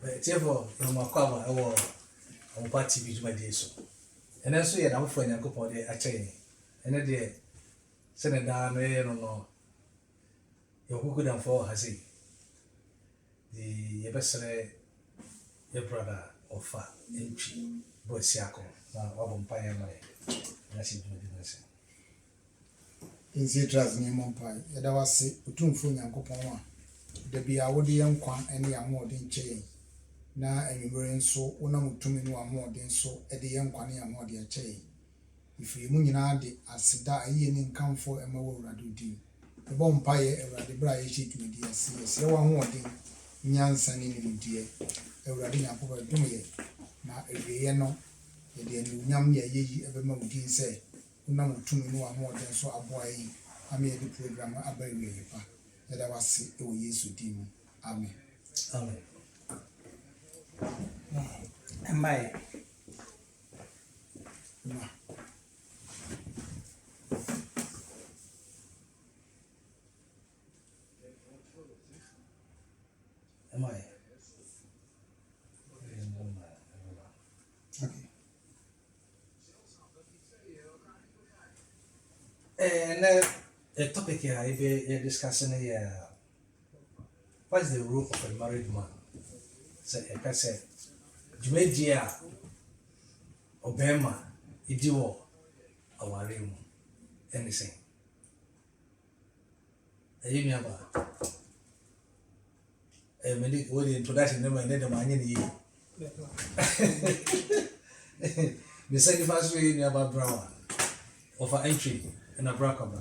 Therefore, no more cover our party with my dear so. And then so you're not for any couple a chain. And then dear, send it down, no. You could for has he. The best your brother of fat, entry, boy Siako, now Pine my. That's it. In Citrus near Mompai, there was a tumful and coupon. There be a woody young quan any more than chain. Now, any brain so, one of two men more than so, at the young quan more than chain. If you munadi as that yen in come for a more radu. The bompire ever the bright sheet with the CS, one more thing, Yansan in dear, a radina over Dumie. Now, a Riano, the Yam ye ever more say. No two more than so a boy. I made the program a baby. That I was sick, oh, yes, with him. Amen. Amen. Am I? Am I? Okay. And the topic here, you're discussing here. What is the role of a married man? Say, a person, Jumedia, Obama, Idiwo, our room, anything. You never. A minute, what the introduction never ended the money in the The second first way never brown of an entry and a bracaba.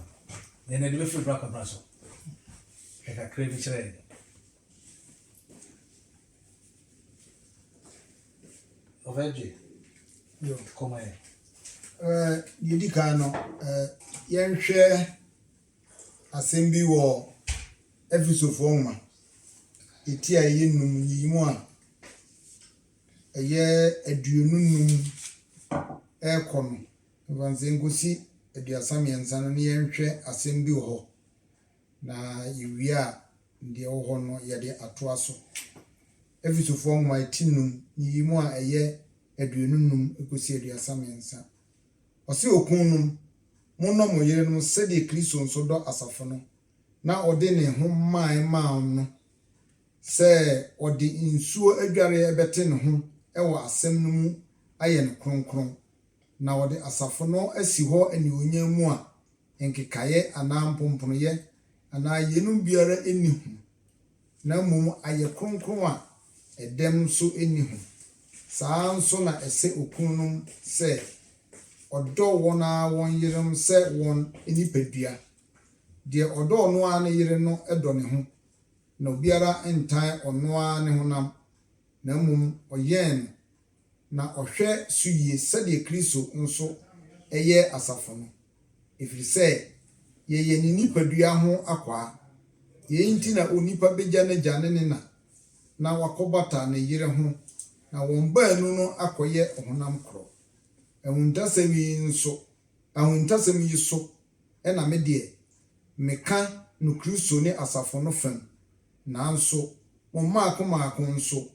Then I do feel bracaba. Like a craving trade. Of edgy. Yo, Come here. Yidikano, young share assembly war every so former. Itia yin yimwa. A year a dunum aircon. Vanzengusi, a dear Samian San young share assembly ho. Na you are the ohono yade atwaso. Every so form my tinum yimwa a year a dunum equosia dear Samian San. Ose okunum mono moyere no sede Kristo nso do asafo na ode ne ho man no se ode nsuo adware ebete ne ho ewo asem no mu aye ne kronkron na ode asafo no asi ho ani onyam mu a enkekaye anampompono ye ana yenum biara eni ho na mum aye kronkron a edem so eni ho saa nso na ese okunum se odo wona won yirem se won enipadua de odo no an yire no edo ne ho na obiara entan ono an ne honam na mum oyen na ohwe suye sede Kristo nso eye asafo no ifiri se ye ni nipadua ho akwa ye nti na onipa beja ne jane ne na wakobata ne yire ho na won baanu no akoye honam kro ehuntasemi nso ahuntasemi yiso ena me de meka no Kristo ne asafo no fam nanso momma akoma nso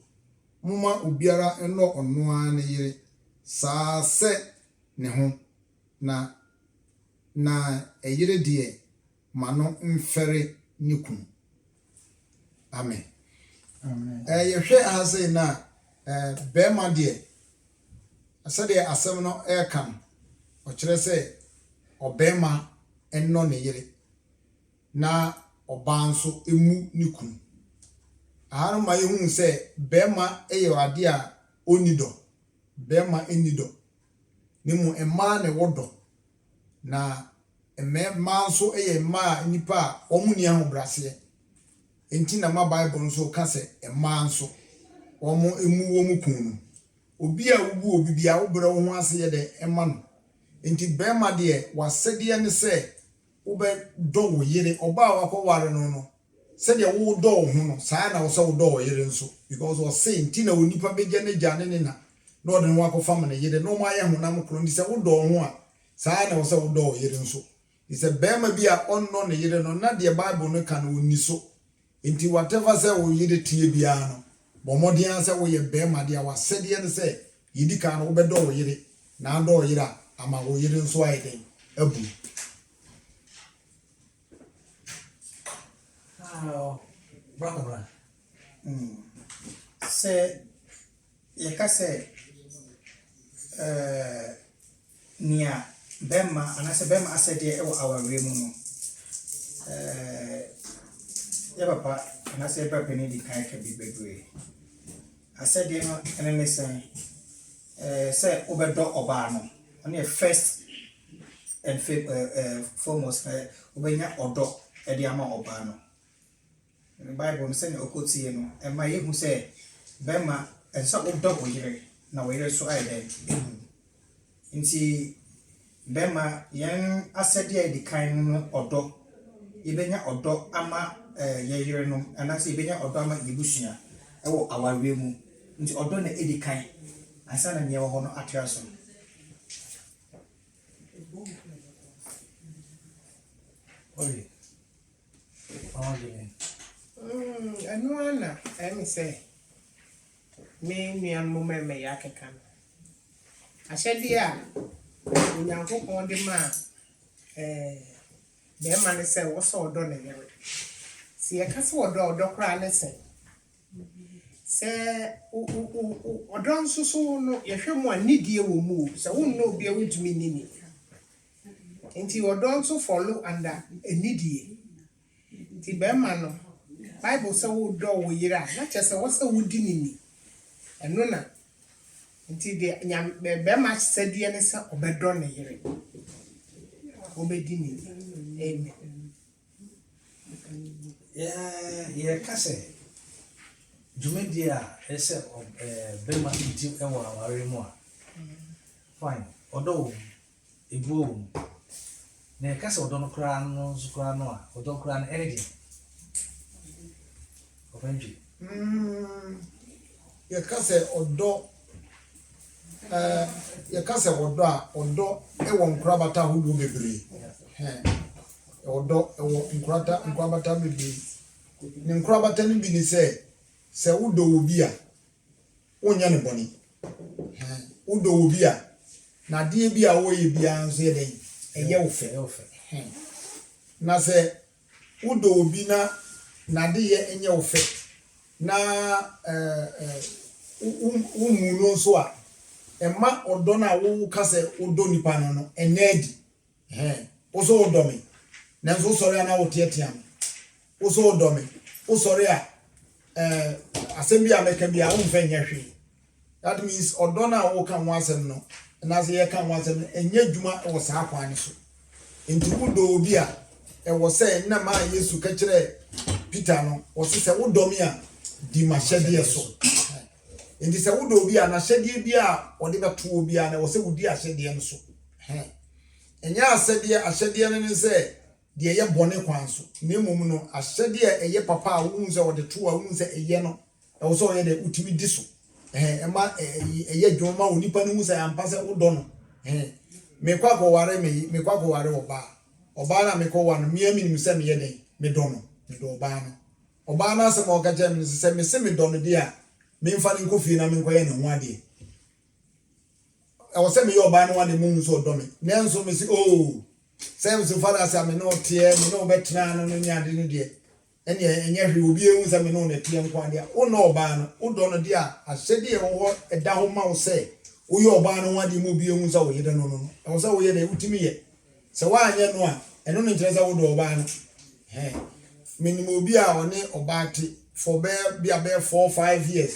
momma obiara eno ono an yire saa se ne ho na eyire de mano mfere nikun amen Amen. Yehwe ahase na bema de asade asem no ekam o kire se obema enno ne yire na oba nso emu nikun ahanu ma yehun se bema eye ade a onido bema enido nimu emma ne wodo na emma nso eye emma nipa omuni ahobrase enti na ma Bible nso ka se emma nso omo emu wo mu kunu obi a wubu obi bia wo bra wo ho ase ye de emma no enti bema de wasede ne se wo be do wo yire oba wa ko ware no se de wo do wo ho no saa na wo se wo do wo yire nso because wo say enti na onipa beje ne jane ne na no de wo akofam na yire no ma ye ho na mkro ndi se wo do wo ho a saa na wo se wo do wo yire nso ise bema bia onno ne yire no na de Bible no ka no oni so enti whatever say wo yire tie bia no Bomodian say we bema dia was said the say yidi kan wo bedo wo yire na do yira ama wo yire nso ayden abu Brother Say, you can say, near Bema, and I say Bema, I said, yeah, our Raymond. Yeah, papa, and I said, Papa, need the kind can be big. I said, you know, and then they say, Oberdo Obano, only first and foremost, Obenya Odo, Ediama Obano. The Bible says, Okoti, and my who say, Bema, and some of dog here, now we're so I then. Inti Bema, young, I said, yeah, the kind of dog, Ibenya Odo, Ama, Yerenum, and I say, Benya Odama, Ibushia, our room, into Odona Eddie kind. I said, and you are on at your son. Oi. I know, let me say, me and Mumma may yakan. I said, yeah, when you go on the man, the man said, what's all done? See, a castle or dog cry, listen. Say, or don't so no, if you want need you will move, so won't no be able to mean any. Until you don't so follow under a needy. The Bemano Bible so do we yira, not just what's the wood in and nona until the Bema said the answer or bedron hearing. Obedini. Amen. Yeah, Casse. Jumedia, ese Bema intim ewa warimo. Fine. Although a boom. Ne Casse or don't cry no Zucrano, or don't cry anything. Of entry. Ye kase odo ye kase odo a odo e wo nkrabata hudu bebre odo e wo nkrabata bebre ni nkrabata ni bi ni se wudo obi a wonya ne boni wudo obi a na de bi a wo ye bia nso ye den eye wo fe na se wudo obi na de ye enye wo fe na umuno nso a emma odo na wo kase odo nipa no enedi oso odo me na nso sori ana wo tietia oso odo me osori a asembi ameka bia wo mfa nya hwe that means odo na wo kan wasem no na se ye kan wasem enya djuma wo sa kwan so enti wodo obi a e wo se na ma Yesu ka kire Peter no wo se wodo me a di mashedi so enti se wodo obi a na hyede bia ode beto obi a na wo se wodi ahyede no so enya ahyede no ne se de ye bone kwan so na mum no ahyede eye papa a wo nse ode to a wo nse eye no e wo so ye de utimi di so ema eye dwoma onipa no nse ampa se wodo no me kwa go ware oba na me ko wa no me mi se me ye den me do no me do oba no oba na se mo ka jam se me do no dia me mfa ni nkofi na me nkoye ne ho ade e wo se me ye oba no wa ne mum so do me nenso me si se so father say me no tie me no betena no nya ade no de enya hwe obi ehu se me no na tie nko ade o no oba no o do no dia ahyede e wo eda ho ma wo se wo ye oba no wa de mu bi ehu se wo ye de no e wo se wo ye de utimi ye se wa anye no a eno no nkyereza wo do oba no minimum obi a one obati for be 4-5 years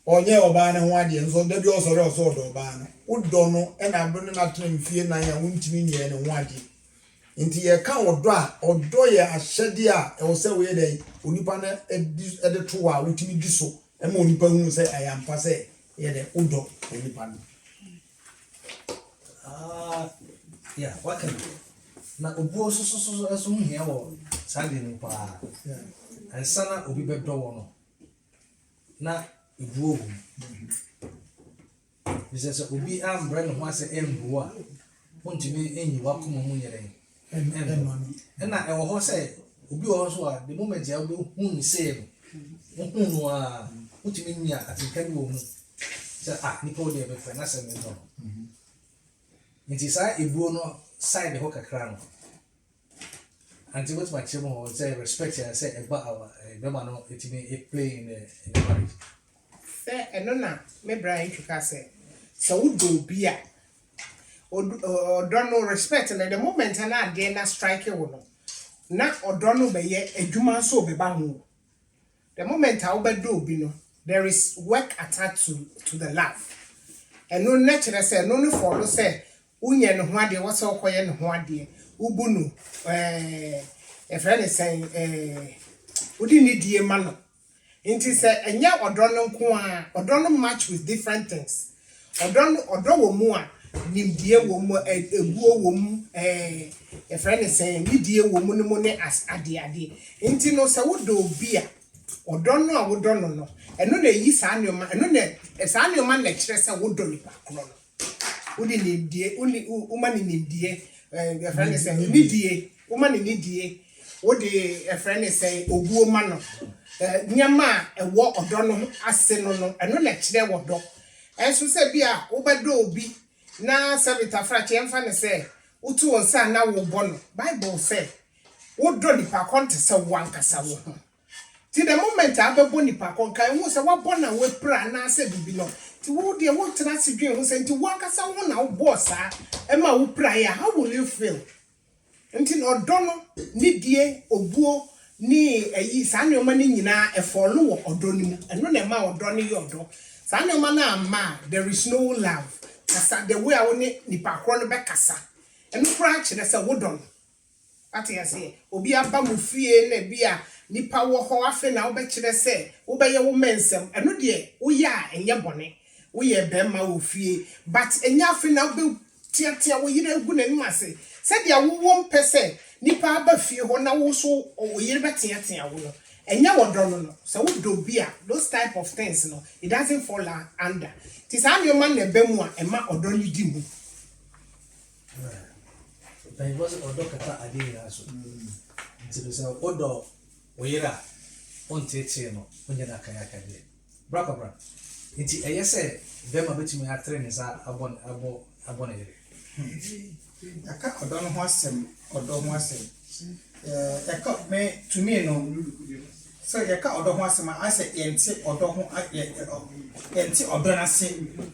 onye oba ne ho ade nso da bi osore oso do oba no udo no e na abro na tena mfie nan ya wontimi nie ne ho ade nti ye ka odo ye ahyede a e wo se we dey onipa na ede to a wontimi di so e ma onipa hu se ayampa se ye de udo onipa no Yeah, what can na obuo so hia wo sade ni pa ansana obi bedo wo no na ebuo wo bisa obi ambre no ho ase embuo a wontimi enyi wakoma mu nyere na ewo ho se obi wo so a the moment ya obi hu ni se no hu no a wotumi nya atenka bi wɔ mu sɛ nipa wo deɛ bɛpɛ na sɛ medɔ no nti saa ebuo no side hɔ kakra no anti wotumi akyerɛ mu hɔ sɛ respect yɛ sɛ ɛba awa bɛma no ɛtumi play in the marriage sɛ ɛno na me Brian twika sɛ wodɔ obi a ɔdɔ no respect na the moment na adeɛ na strike wo no na ɔdɔ no bɛyɛ adwuma nso ɔbɛba ho the moment a wobɛdɔ obi no there is work attached to the love ɛno na kyerɛ sɛ ɛno no follow sɛ wonyɛ ne ho adeɛ wɔsɛ wokɔyɛ ne ho adeɛ wobu no ɛfrɛ ne sɛn wodi ne die ma no nti sɛ ɛnyɛ ɔdɔ no nko a ɔdɔ no match with different things ɔdɔ wɔ mu a nimdie wɔ mu ebuo wɔ mu ɛfrɛ ne sɛn nidie wɔ mu ne mu ne adeade nti no sɛ wodɔ obi a ɔdɔ no a wodɔ no no ɛno na eyi saa nneɛma ɛno na saa nneɛma na kyerɛ sɛ wodɔ nipa korɔ no wodi nimdie woma ne nimdie ɛfrɛ ne sɛn nidie woma ne nidie wodi ɛfrɛ ne sɛn obuo ma no nneɛma a ɛwɔ ɔdɔ no ase no ɛno na kyerɛ wɔdɔ ɛnso sɛ bi a wobɛdɔ obi na sabita frache yɛmfa ne sɛ wotu wɔn nsa na wobɔ no bible sɛ wodɔ nipa kɔnte sɛ wankasa wo ho ti the moment a bɛbɔ nipa kɔnka ɛho sɛ wabɔ na wapra na sɛ bibi no ti wo deɛ wotena se dwen ho sɛ nti wankasa wo na wobɔ saa ɛma wo pra ya how will you feel nti na ɔdɔ no ne die obuo ni ɛyi saa nneɛma no nyinaa ɛfɔlo wɔ ɔdɔ no mu ɛno na ɛma ɔdɔ no yɛ ɔdɔ saa nneɛma no ama there is no love kasa the way a wo ne nipa korɔ no bɛkasa ɛno koraa kyerɛ sɛ wodɔ no ate ase obi aba mo fie na bi a nipa wɔ hɔ afe na wobɛkyerɛ sɛ wobɛyɛ wo mensɛm ɛno deɛ woyɛ a ɛnyɛ bɔne woyɛ bɛrima wɔ fie but ɛnyɛ afe na wobɛtiatia wo yere agu n'anim ase sɛdeɛ wowɔ mpɛ sɛ nipa aba fie hɔ na wo so wo yere bɛtiatia wo no ɛnyɛ wɔdɔ no sɛ wodɔ bi a those type of things no it doesn't fall under ti saa nneɛma na ɛbɛ mu a ɛma ɔdɔ no di mu bɛn bɔ sɛ ɔdɔ kata ade nyinaa so nti sɛ ɔdɔ wo yere a ɔntetee no ɔnyɛ no akayakadeɛ brakɔbra nti ɛyɛ sɛ bɛrima bɛtumi atere ne sa abɔ ne yere yɛka ɔdɔ no ho asɛm yɛka me to me no sɛ yɛka ɔdɔ ho asɛm a asɛ yɛnte ɔdɔ ho yɛnte ɔdɔ no ase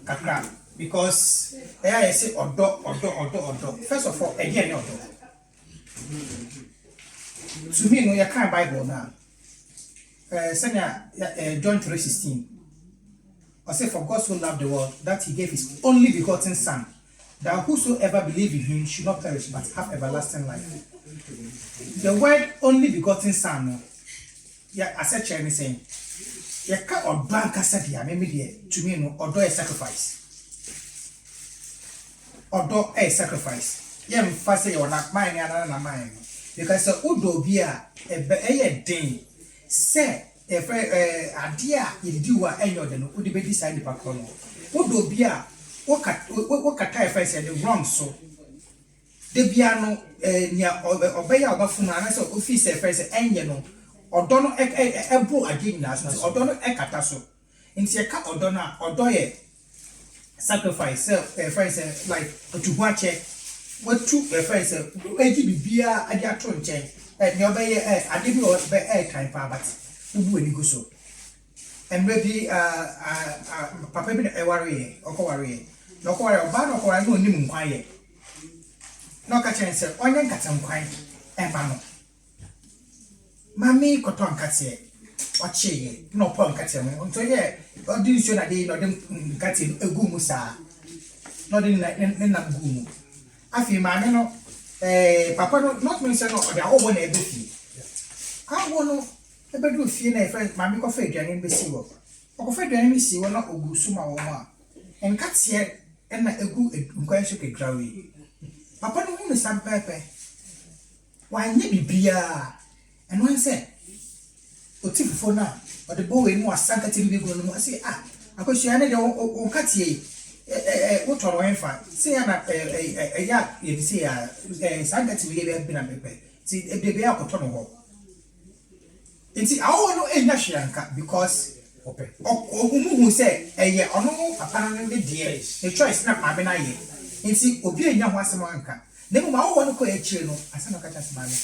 kakra because ɛyɛ yɛ sɛ ɔdɔ first of all ɛdeɛ ne ɔdɔ to me no yɛka Bible na sɛnea John 3:16 ɔsɛ for God so loved the world that he gave his only begotten son that whosoever believe in him should not perish but have everlasting life. The word only begotten son no as a chair saying yɛka ɔdɔ ankasa deɛ meme deɛ to me no ɔdɔ yɛ sacrifice ɔdɔ yɛ sacrifice yɛmfa sɛ yɛwɔ na man ne anana na man no because wodɔ obi a ɛyɛ den sɛ ɛfrɛ adeɛ a yɛdidi wɔ a ɛnyɛ ɔdɛ no wode bɛdi saa nipa korɔ no wodɔ obi a wokata ɛfrɛ sɛ the wrong so de bia no nea ɔbɛyɛ a ɔbɛfo no anasɛ ofii sɛ ɛfrɛ sɛ ɛnyɛ no ɔdɔ no ɛbo adeɛ nyinaa so ɔdɔ no ɛkata so nti yɛka ɔdɔ no a ɔdɔ yɛ sacrifice sɛ ɛfrɛ sɛ like ɔtuhu akyɛ watu ɛfrɛ sɛ ɛgye biribiara ade ato nkyɛn nea ɔbɛyɛ ade bi ɔbɛyɛ kan paa but wobu ani gu so mmerɛ bi papa bi na ɔkɔwareɛ na ɔbaa na ɔkɔware na ɔnim nkwan yɛ na ɔka kyerɛ sɛ ɔnyɛ nkata nkwan ɛma no mami kɔtɔ nkateɛ ɔkyeeɛ na ɔpɔ nkateɛ mu nti ɔyɛ ɔde nsuo na de na ɔde nkateɛ no egu mu saa na ɔde ne nam gu mu afei maame no papa no not mean sɛ no ɔde ahɔbɔ na ɛbɛ fie ahɔbɔ no ɛbɛdu fie na ɛfɛ maame kɔfa aduane no bɛsi wɔ ɔkɔfa aduane no si wɔ na ɔgu so ma wɔn a nkateɛ ɛna egu nkwan so kakra wei papa no hu ne sa pɛpɛ wanyɛ bibiara ɛno sɛ ɔti fufuo no a ɔde bɔ wei mu asa nkateɛ bi gu no mu ase akɔhyia ne deɛ ɔnkateɛ yi wotɔ no ɛmfa sɛ yɛ na ɛyɛ yɛde sɛ yɛ saa nkateɛ yi yɛ bɛna pɛpɛ nti ɛde bɛyɛ akɔtɔ no hɔ nti ahɔhɔ no ɛnya hwee anka because ope omuhu say eye ono papa no de de the choice na maame na ye nti obi enya ho asem anka na mu ma wo no ko akire no asem ka cha sema no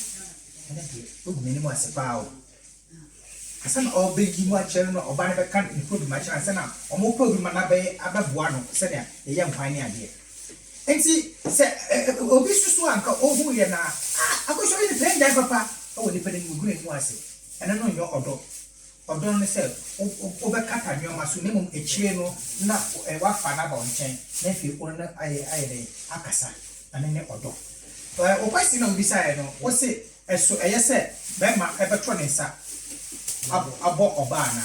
ene de ogu meni mu asepa o asem o begi mu akire no oba ne be kan improve ma kire asem na o mo ko bi ma na be ababoa no se de eye nkwan ne ade nti se obi susu anka ohu ye na akosho ni penda papa o ni penda mu gure mu ase ene no yo odo ne se obekata nyoma so nemum echire no na wafa na ba onchen na fi on na aye de akasa ane ne odo o kwesi na obisa no wo se eso eye se be ma ebeto ne nsa abo oba na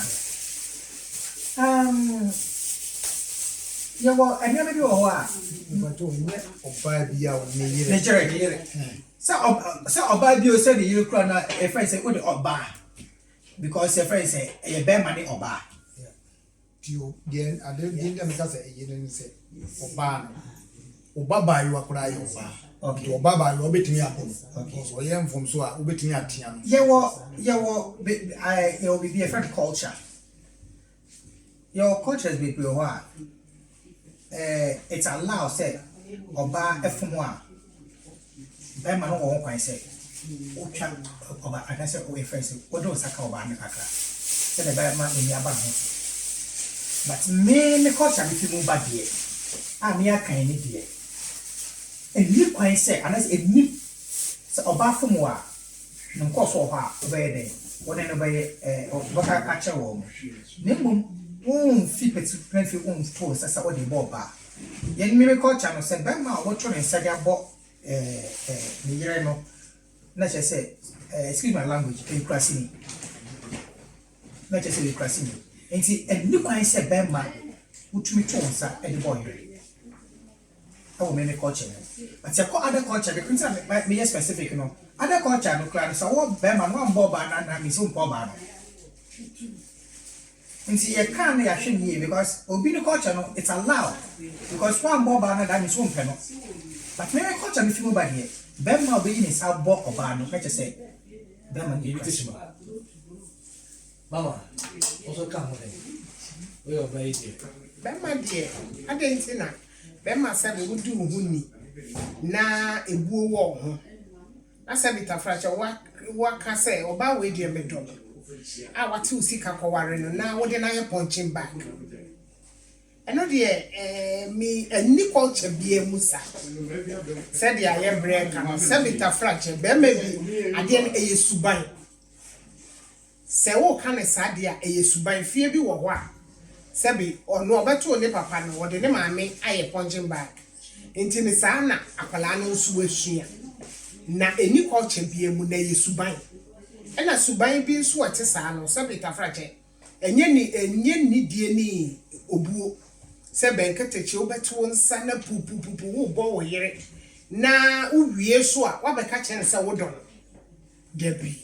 yawo anya me bi wo ho a But onye oba bia o ne yire. Nigeria sa oba bi o se de yire kura na e fa se o de oba because your friend say a bear money oba. Tio den ade den dem ka say yire ni say oba no. Oba ba yo akura yo oba. Okay. Oba ba yo obetimi akon. Okay. So ye mfom so a obetimi atia no. Your be a friend culture. Your culture is be what? It's allowed say oba efumwa. Bear man no one say. Ocha oba I say o friends o do saka oba ne kakra say the buy man me aba ho but me culture be mu ba die me akan ni die eni kwan say anas eni say oba fomu a no nkoso ho a oba dey wona no be oba ka che wo mo ne mum fi peti fi to say o dey bo ba yen me culture no say be ma wo to ne say dia bo ni yere no na che say excuse my language e krasini na che say e krasini enti eni kwan say be ma utumi to nsa e boy awo me culture but ya ko other culture be kunta me specific no other culture no kra so wo be ma no mbo ba na mi so mpo ba no enti ye kan na ya hwe ni because obi no culture no it's allowed because one mbo ba na that mi so mpo no but me culture me fi mo ba here Bema be in his abo oba no let say Bema ni teach mama also come with we obey you Bema dear, I didn't see that. Bema said we would do huni. Na a boo war. I said it a fracture. What can say about way dear me dog? I want to see Kakawaren now. What did I punch him back? I know dear, me a new culture be a musa. Said the I am break and said it a fracture. Bema be again a subai. Say, what can I say, dear, a subai fear be what? Sabi or no beto ne papa no wode ne maame aye punching bag enti ne saa na akwala no nso ahia na eni culture bia mu na ye suban e na suban bi nso ate saa no sabi tafrache enye ni die ni obuo se benketeche obeto nsa na pupupupu wo bo wo yere na uwie so a wabeka kyen se wo don debi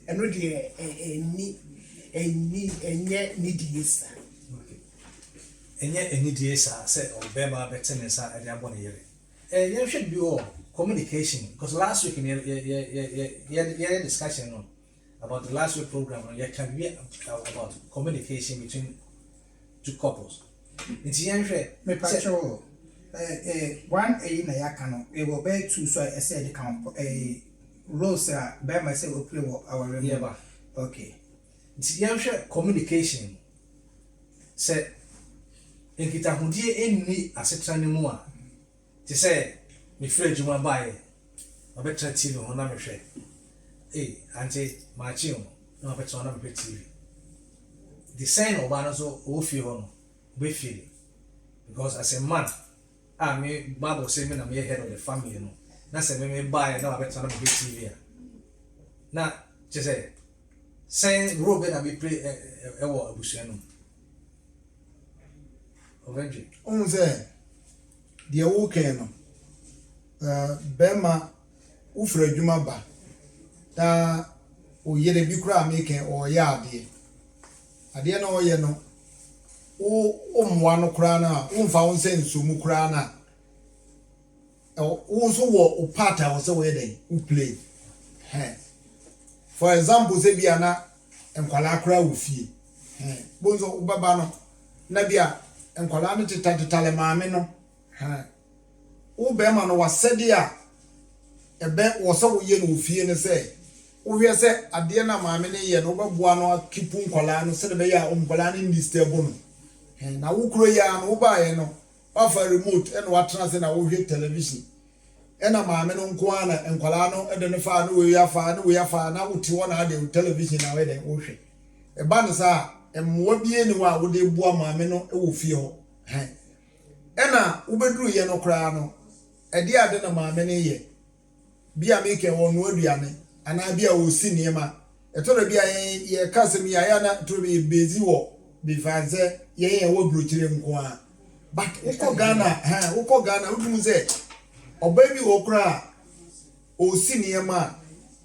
eno de enye ni die sa any days say or bema better than sa and abon here. You should be all communication because last week in your discussion about the last week program you can be about communication between two couples. It's me pacho one na yakano e will be two so I said the count rose by myself will play our remember okay it's communication say enkita hodie enni asetra ne mu a ti se me frɛ djuma bae obetra tv ho na me hwɛ anti ma chi ho na obetra na me tv the sign of an so o fi ho no be feel because as a man me bible say me na me head of the family no na se me bae na obetra na me tv na ti se sign robe na me play ewo abusua no Ovenji. Say, the okay Bema Ufre Jumaba. Da o yere bi kura making or yadi. Adia no yeno. O mwa no krana, found sense to mukrana. Also o pata was a wedding who play. For example, Zebiana and Kwalakra Ufi. bonzo ubaba no na bia enkwala no teta maame no wo be ma no wasede a ebe wo so wo ye no ofie ne se wo hwe se ade na maame ne ye no beboa no akipu nkwala no se de be ya nkwala no ndi stable no na wo kuro ya no wo ba ye no ofa remote and watena se na wo hwe television ena maame no nko ana nkwala no ede ne fa no we ya fa na wo ti wona ade television na we de wo hwe e ba no sa emmo bie ni wa wo de bua maame no e wo fie ho ena wo beduru ye no kra no ede ade na maame ne ye bia meke won no aduane ana bia wo si niema eto na bia ye kasem ya na to be bezi wo bi faze ye wo brochire nko a but uko Ghana udum ze obabi wo kra o si niema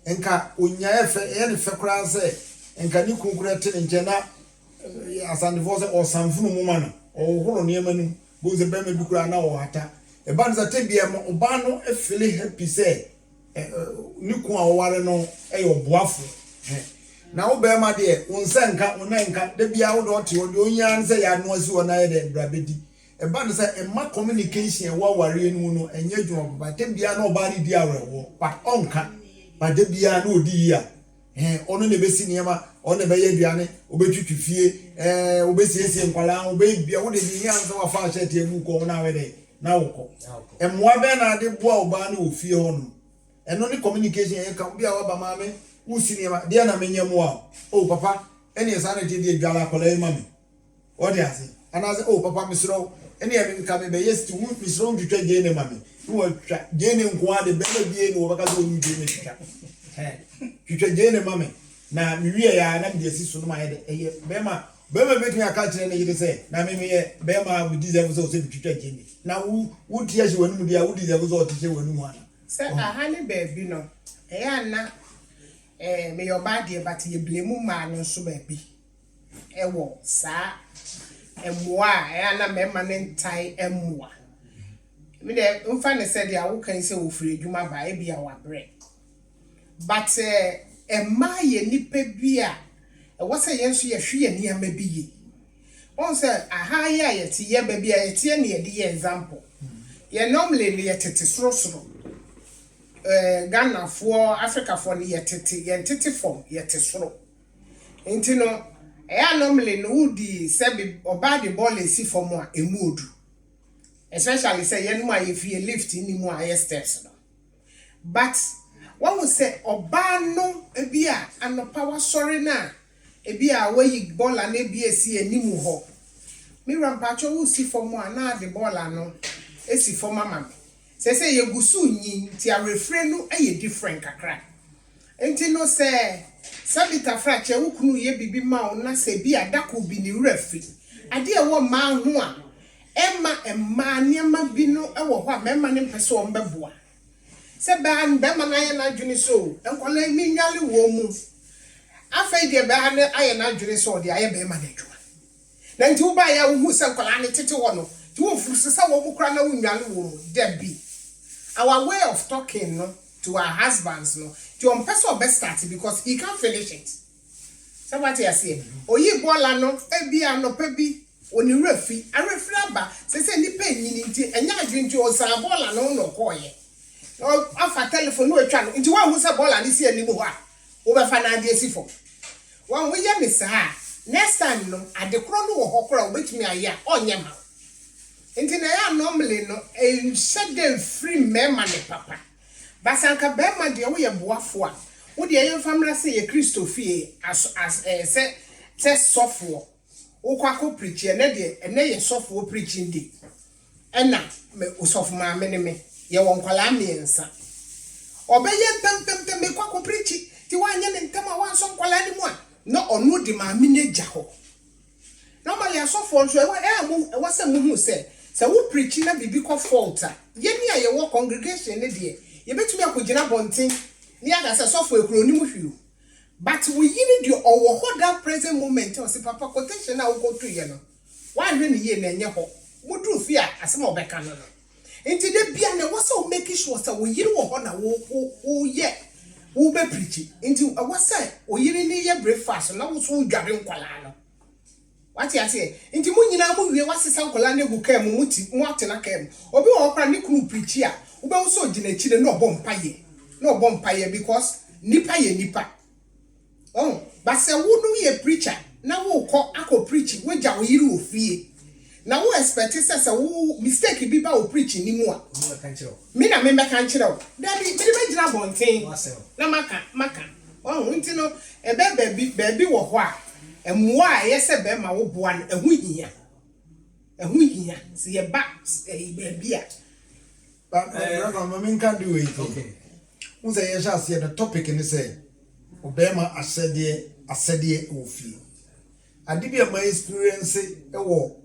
enka onya efe ye ne fe kra ze enka ni kunkura te nche na asande fo ze o sanfunu mu ma no o horo niema nu bo ze be me bi kra na o hata e ban za te bia mo oba no efele happy say ni ku a ware no e yo boafo na wo be ma de wonsenka wonenka de bia wo do te wo de onya nse ya no asi wona ye de brabedi e ba no say e ma communication e wa ware nu no enye dwon ba de bia na oba ri di awewo but onka ba de bia na odi ya ono ne besi niema ono be ye duane obetwitwi fie obesiesie nkwala obe bia wo de ni nyanza wa fa hye te ebu ko na we de na wo ko emwa be na de boa oba na ofie ho no eno ni communication e ka bia wa ba maame usinema dia na menyemu a oh papa eni esane je die gala kola mami odi ase anaze oh papa misro eni e ka me be yes to misro ntwa je ne mami wo twa je ne nko ade be na bie no baka zo ni je ne twa je ne mami na miwie ya na me si so no ma ye de eye be ma betumi aka kire ne yire se na me ye be ma we deserve so twa je ne na wo tie je wanu dia wo deserve so tie wanu ana se ahane baby no eya na me your body but ye blame ma no so baby ewo sa emwa na me ma ne ntai emwa me de mfa ne said ya wo kan se wo firi adwuma ba e bia wa bre but emma ye nipa bia wo se ye nso ye hwe ye niam ba biye on se aha ya ye ti ye ba bia ye ti ne ye de example ye normally ye tete soro Ghana for Africa for the yetete form yete soro enti no normally no would say oba the ball is for more a mood especially say yenuma if you lift in more higher steps no but one would say oba no ebia and power sorry na ebia where you ball and ebia see animu ho me rampacho wo see for more na the ball no esi for mama say ye gusu nyi ti a refrain no e different kakra enti no say sabita frache wukunu ye bibi ma na se bi adako bi ni refi ade e wo ma ho a emma niema bi no e wo ho a memma ne mpese o mbeboa se ba ma na ye na dwuni so enkola mi nyale wo mu afai de ba na aye na dwuni so de aye be ma na dwuma na nti wo ba ya wo hu se enkola ne tete wo no ti wo furusi se wo mu kra na wo nyale wo mu debi our way of talking no to our husbands no to on person best start because he can't finish it. So what you say? Oyi bola no ebi anopa bi oni refi aba say ni pen nyini nti enya adwinti o sa bola no koye. No afa telephone no atwa no nti wa hu say bola ni si animu ho a wo be fa na ade asifo. Wan we ye me sa next time no adekro no wo hokora obetumi aya onye ma. Inti na ya normally no said them free mema ne papa basanka bema de wo ye boafo a wo de ye famra se ye Kristo fie as se sofo wo kwako preach na de ene ye sofo preaching day ena me usofo ma me ye won kwala miensa obeye pem me kwako preach ti wanye ne ntama wan so kwala ni mu a no onu de ma me ne gya ho normally asofo nso e wa se mu hu se so we preaching na bibi ko fault ye ni aye wo congregation ne de ye betumi akogina bonten ni aga se so for ekuro ni mu hwiu but we yini de owo ho that present moment o se papa quotation na wo go to ye no wa hwe ni ye na enye ho mudu fi a asem obeka no enti de bia na wo se o make sure say wo yiri wo ho na wo ye wo be preach enti wo se o yiri ni ye breakfast na wo so dware nkwala no What you say? Into Munina, we was his uncle and who came, Martina came. Obi or any crew preacher, who also did no bompaye. No bompaye because nipa. Oh, but say, wouldn't be a preacher. Now who call Ako preaching, when Jawiru fee. Now who expect us a mistake people will preach anymore. Mina member can't you know. That be very much one thing. Na maka. Oh, you know, a baby or what? And why, yes, a bema will one a week here. A week here. See a back, a baby. But I can't do it. Okay. Who say you shall see the topic in the say? Obama, I said, Ofi. I did my experience a war.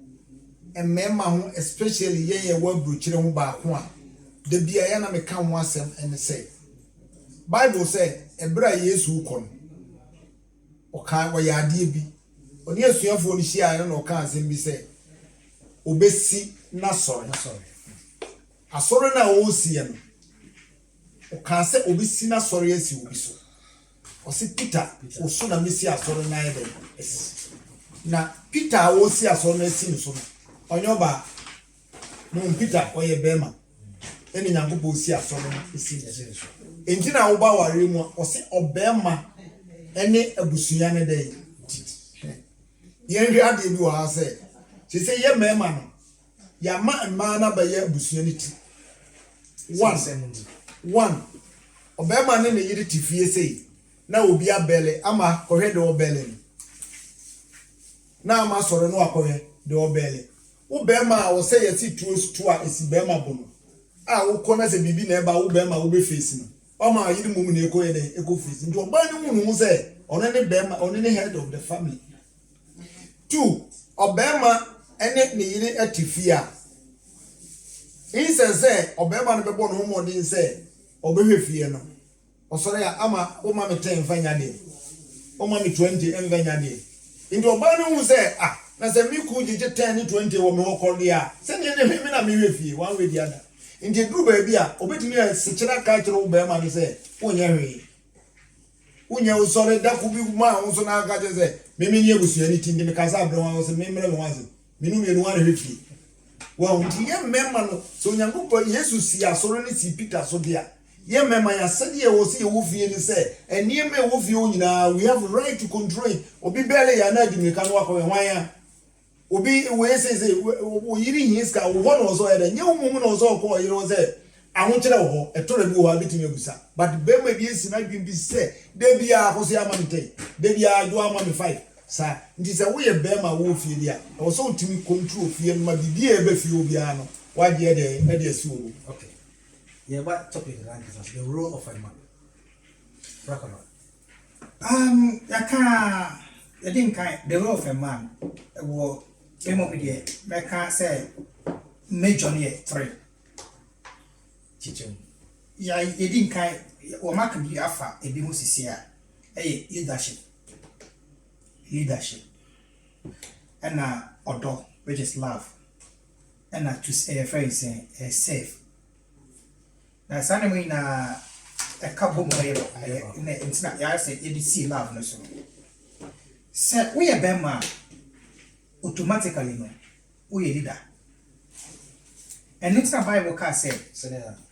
And member, especially ye word bruching back one. The Biana may come once and say. Bible say, a bra yes who come. Or can't why ya be. On yes, you have only share, I don't know, can't be say. Obesi, not sorry. I saw na o see him. O can't say obesi na sorry as you be so. Or say Peter, o so na missy a sorry na ebe. Na Peter o see a sorry as so. On your bar, no Peter or your bema. Any Yango see a sorry is. Engina oba warimo or say obema any abusiane day. Yen had you are say. She say, ye man, ya mana by your abusianity. One. Obema name the yidity fee say. Now will be a belly, ama correct or belly. Now, master no acquire the belly. Obema will say a see truth to is Bema bono. I will come as a baby neighbor, Obema will be facing. Oma, you the woman echo facing. To a burning who say, on any Bema, on any head of the family. 2. Obema, any needed a tifia. He says, Obema never born home or didn't say, Obey fear no. Or sorry, ama, o mammy 10 fanyade. O mammy 20 and vanyade. Into a burning who say, ah, as a me could you 10 20 or more cordia. Send your name and me with you, one with the other. In the group, baby, obey me as such a cultural Obama say, when you're sorry, that could be my own son. I got to say, maybe you was anything because I was a member of one. Minimum 150. Well, dear member, so young people, yes, you see, I saw see Peter so dear. Yeah, member, I said, you will see a wolf and say, and near me, wolf, you now, we have a right to control it, or be barely an idea, you can walk away. Why? Or be where says, we eating his car, one also had a new woman also call, you know, say, I want to know a tolerable habit in your visa. But Bema is not being said, there be a Hosiamante, there be a Duamami 5. Sir, it is a way of Bema wolf here. Also, to me, control fear, my dear Befiubiano. Why, dear, Okay. Yeah, what topic is the role of a man? I think the role of a man will came up with it. I can't say major 3. Teaching. Yeah, you didn't kind or mark be alpha, a bimus here. Hey, leadership. And odor, which is love. And to say a phrase safe. Now, Sunday a couple more it's not I say you see love no so. Say we a bema automatically no we a leader. And next Bible can say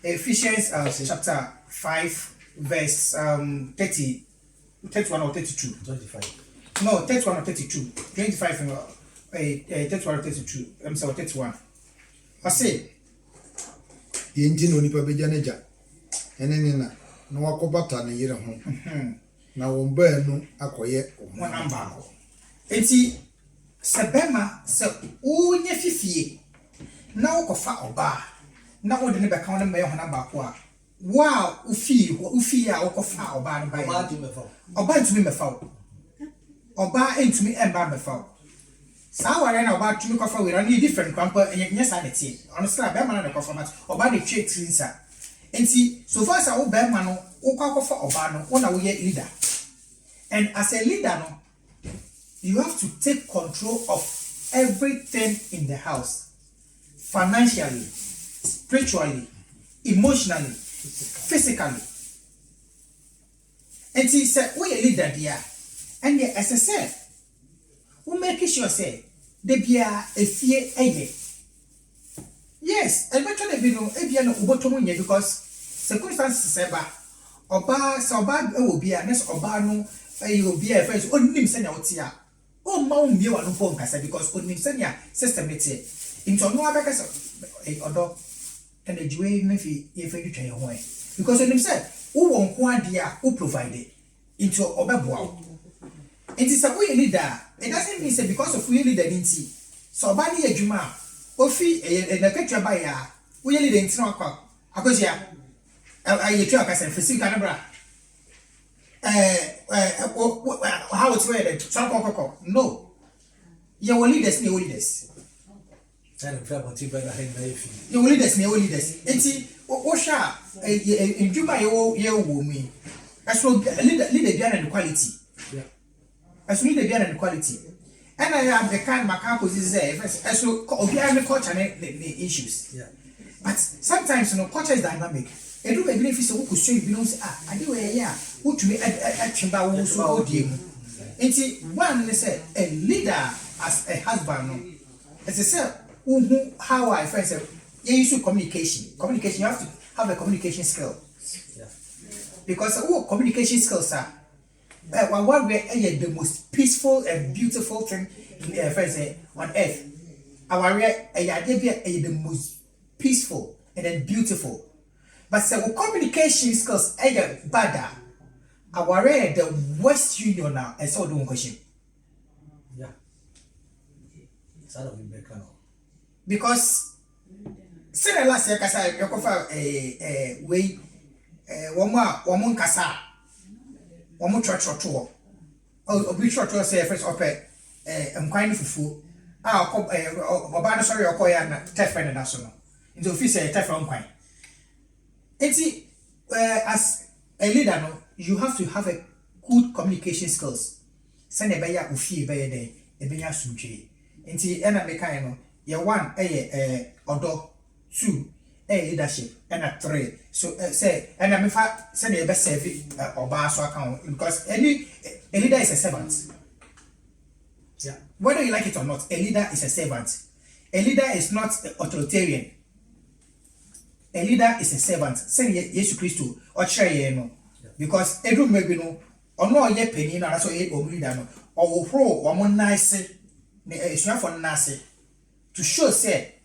Ephesians chapter 5 verse 30 31 or 32 25. No, 31 or 32 25 31 or 32 I'm sorry 31 I say the engine only Pabejaneja and then no wakobata na yere ho na won ba nu akoye one number enti sebema se unye fifie na wokofa oba na wode ne beka wona me ho number ko a wow ufi a wokofa oba no ba oba ntumi mefa oba ntumi emba mefa sa ware na oba tumi kofa we run different kwampa enye sa neti honestly abema na kofa mat oba de twe trinsa enti so far sa wo bema no wo kofa oba no wona wo ye leader, and as a leader no you have to take control of everything in the house, financially, spiritually, emotionally, physically. And he said, we a leader there. And as I said, we make sure say de bia efie eye yes eventually be no ebia no obotomo nye because circumstances eba oba se oba e obi a nes oba no e obi a first onim se na wote a o ma o mbie wa no pon kasa because onim se na system it into no abeka se odo and the joy me fi e fa twetwe ho e because onim se wo won ko ade a wo provide into obeboa it is a way leader it doesn't mean say because of we leader nti so oba ni adwuma ofi na ketwa ba ya wo leader nti na akwa akosia I try to say physical number. How it's rated? No. Your leaders, your leaders. Your leaders, your leaders. And see, what shall in Juba, you woman. As well, leader behind the quality. As leader behind the quality. And I have the kind my campus is there. As well, behind the culture and the issues. But sometimes, culture is dynamic. E do be benefits wo kusua bi no say ade we ya wotumi atwemba wo so odie mu enti one ne say a leader as a husband no as I say how I first say you use communication you have to have a communication skill because communication skills are what we are the most peaceful and beautiful thing in first say on earth our the most peaceful and then beautiful. But so communication skills are bad. Our the West Union now and so doing question. Yeah. Because say last year kasa yokofa way woman kasa woman church to obi church say first ope nkwan fufu oba no sorry okoya na tefren na so no. Into office tefren nkwan. As a leader, no, you have to have a good communication skills. Send a beya ufi beya de a beya sunche. Enti ena meka no, ya one odo, two leadership, and a three. So say and I mefa send a best service or bar so account because a leader is a servant. Yeah. Whether you like it or not, a leader is a servant. A leader is not authoritarian. A leader is a servant. Say Jesus Christ or share no. Because every maybe no or no ye penny na so ye o leader no or pro or more nice for nice to show say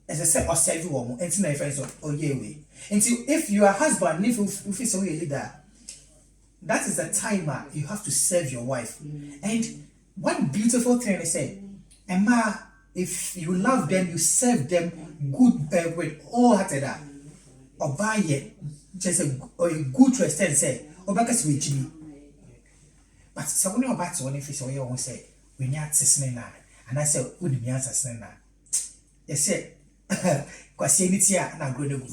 as I said or serve woman and na friends or ye way. Until if you are husband if you so a leader that is the timer you have to serve your wife. And one beautiful thing I say Emma if you love them, you serve them good with all hearted or buy it just a good to extent say or back as with me. But someone about one if it's all you won't say we need to and I said, would be answer snena. Yes, said, Quasianitia and agreeable.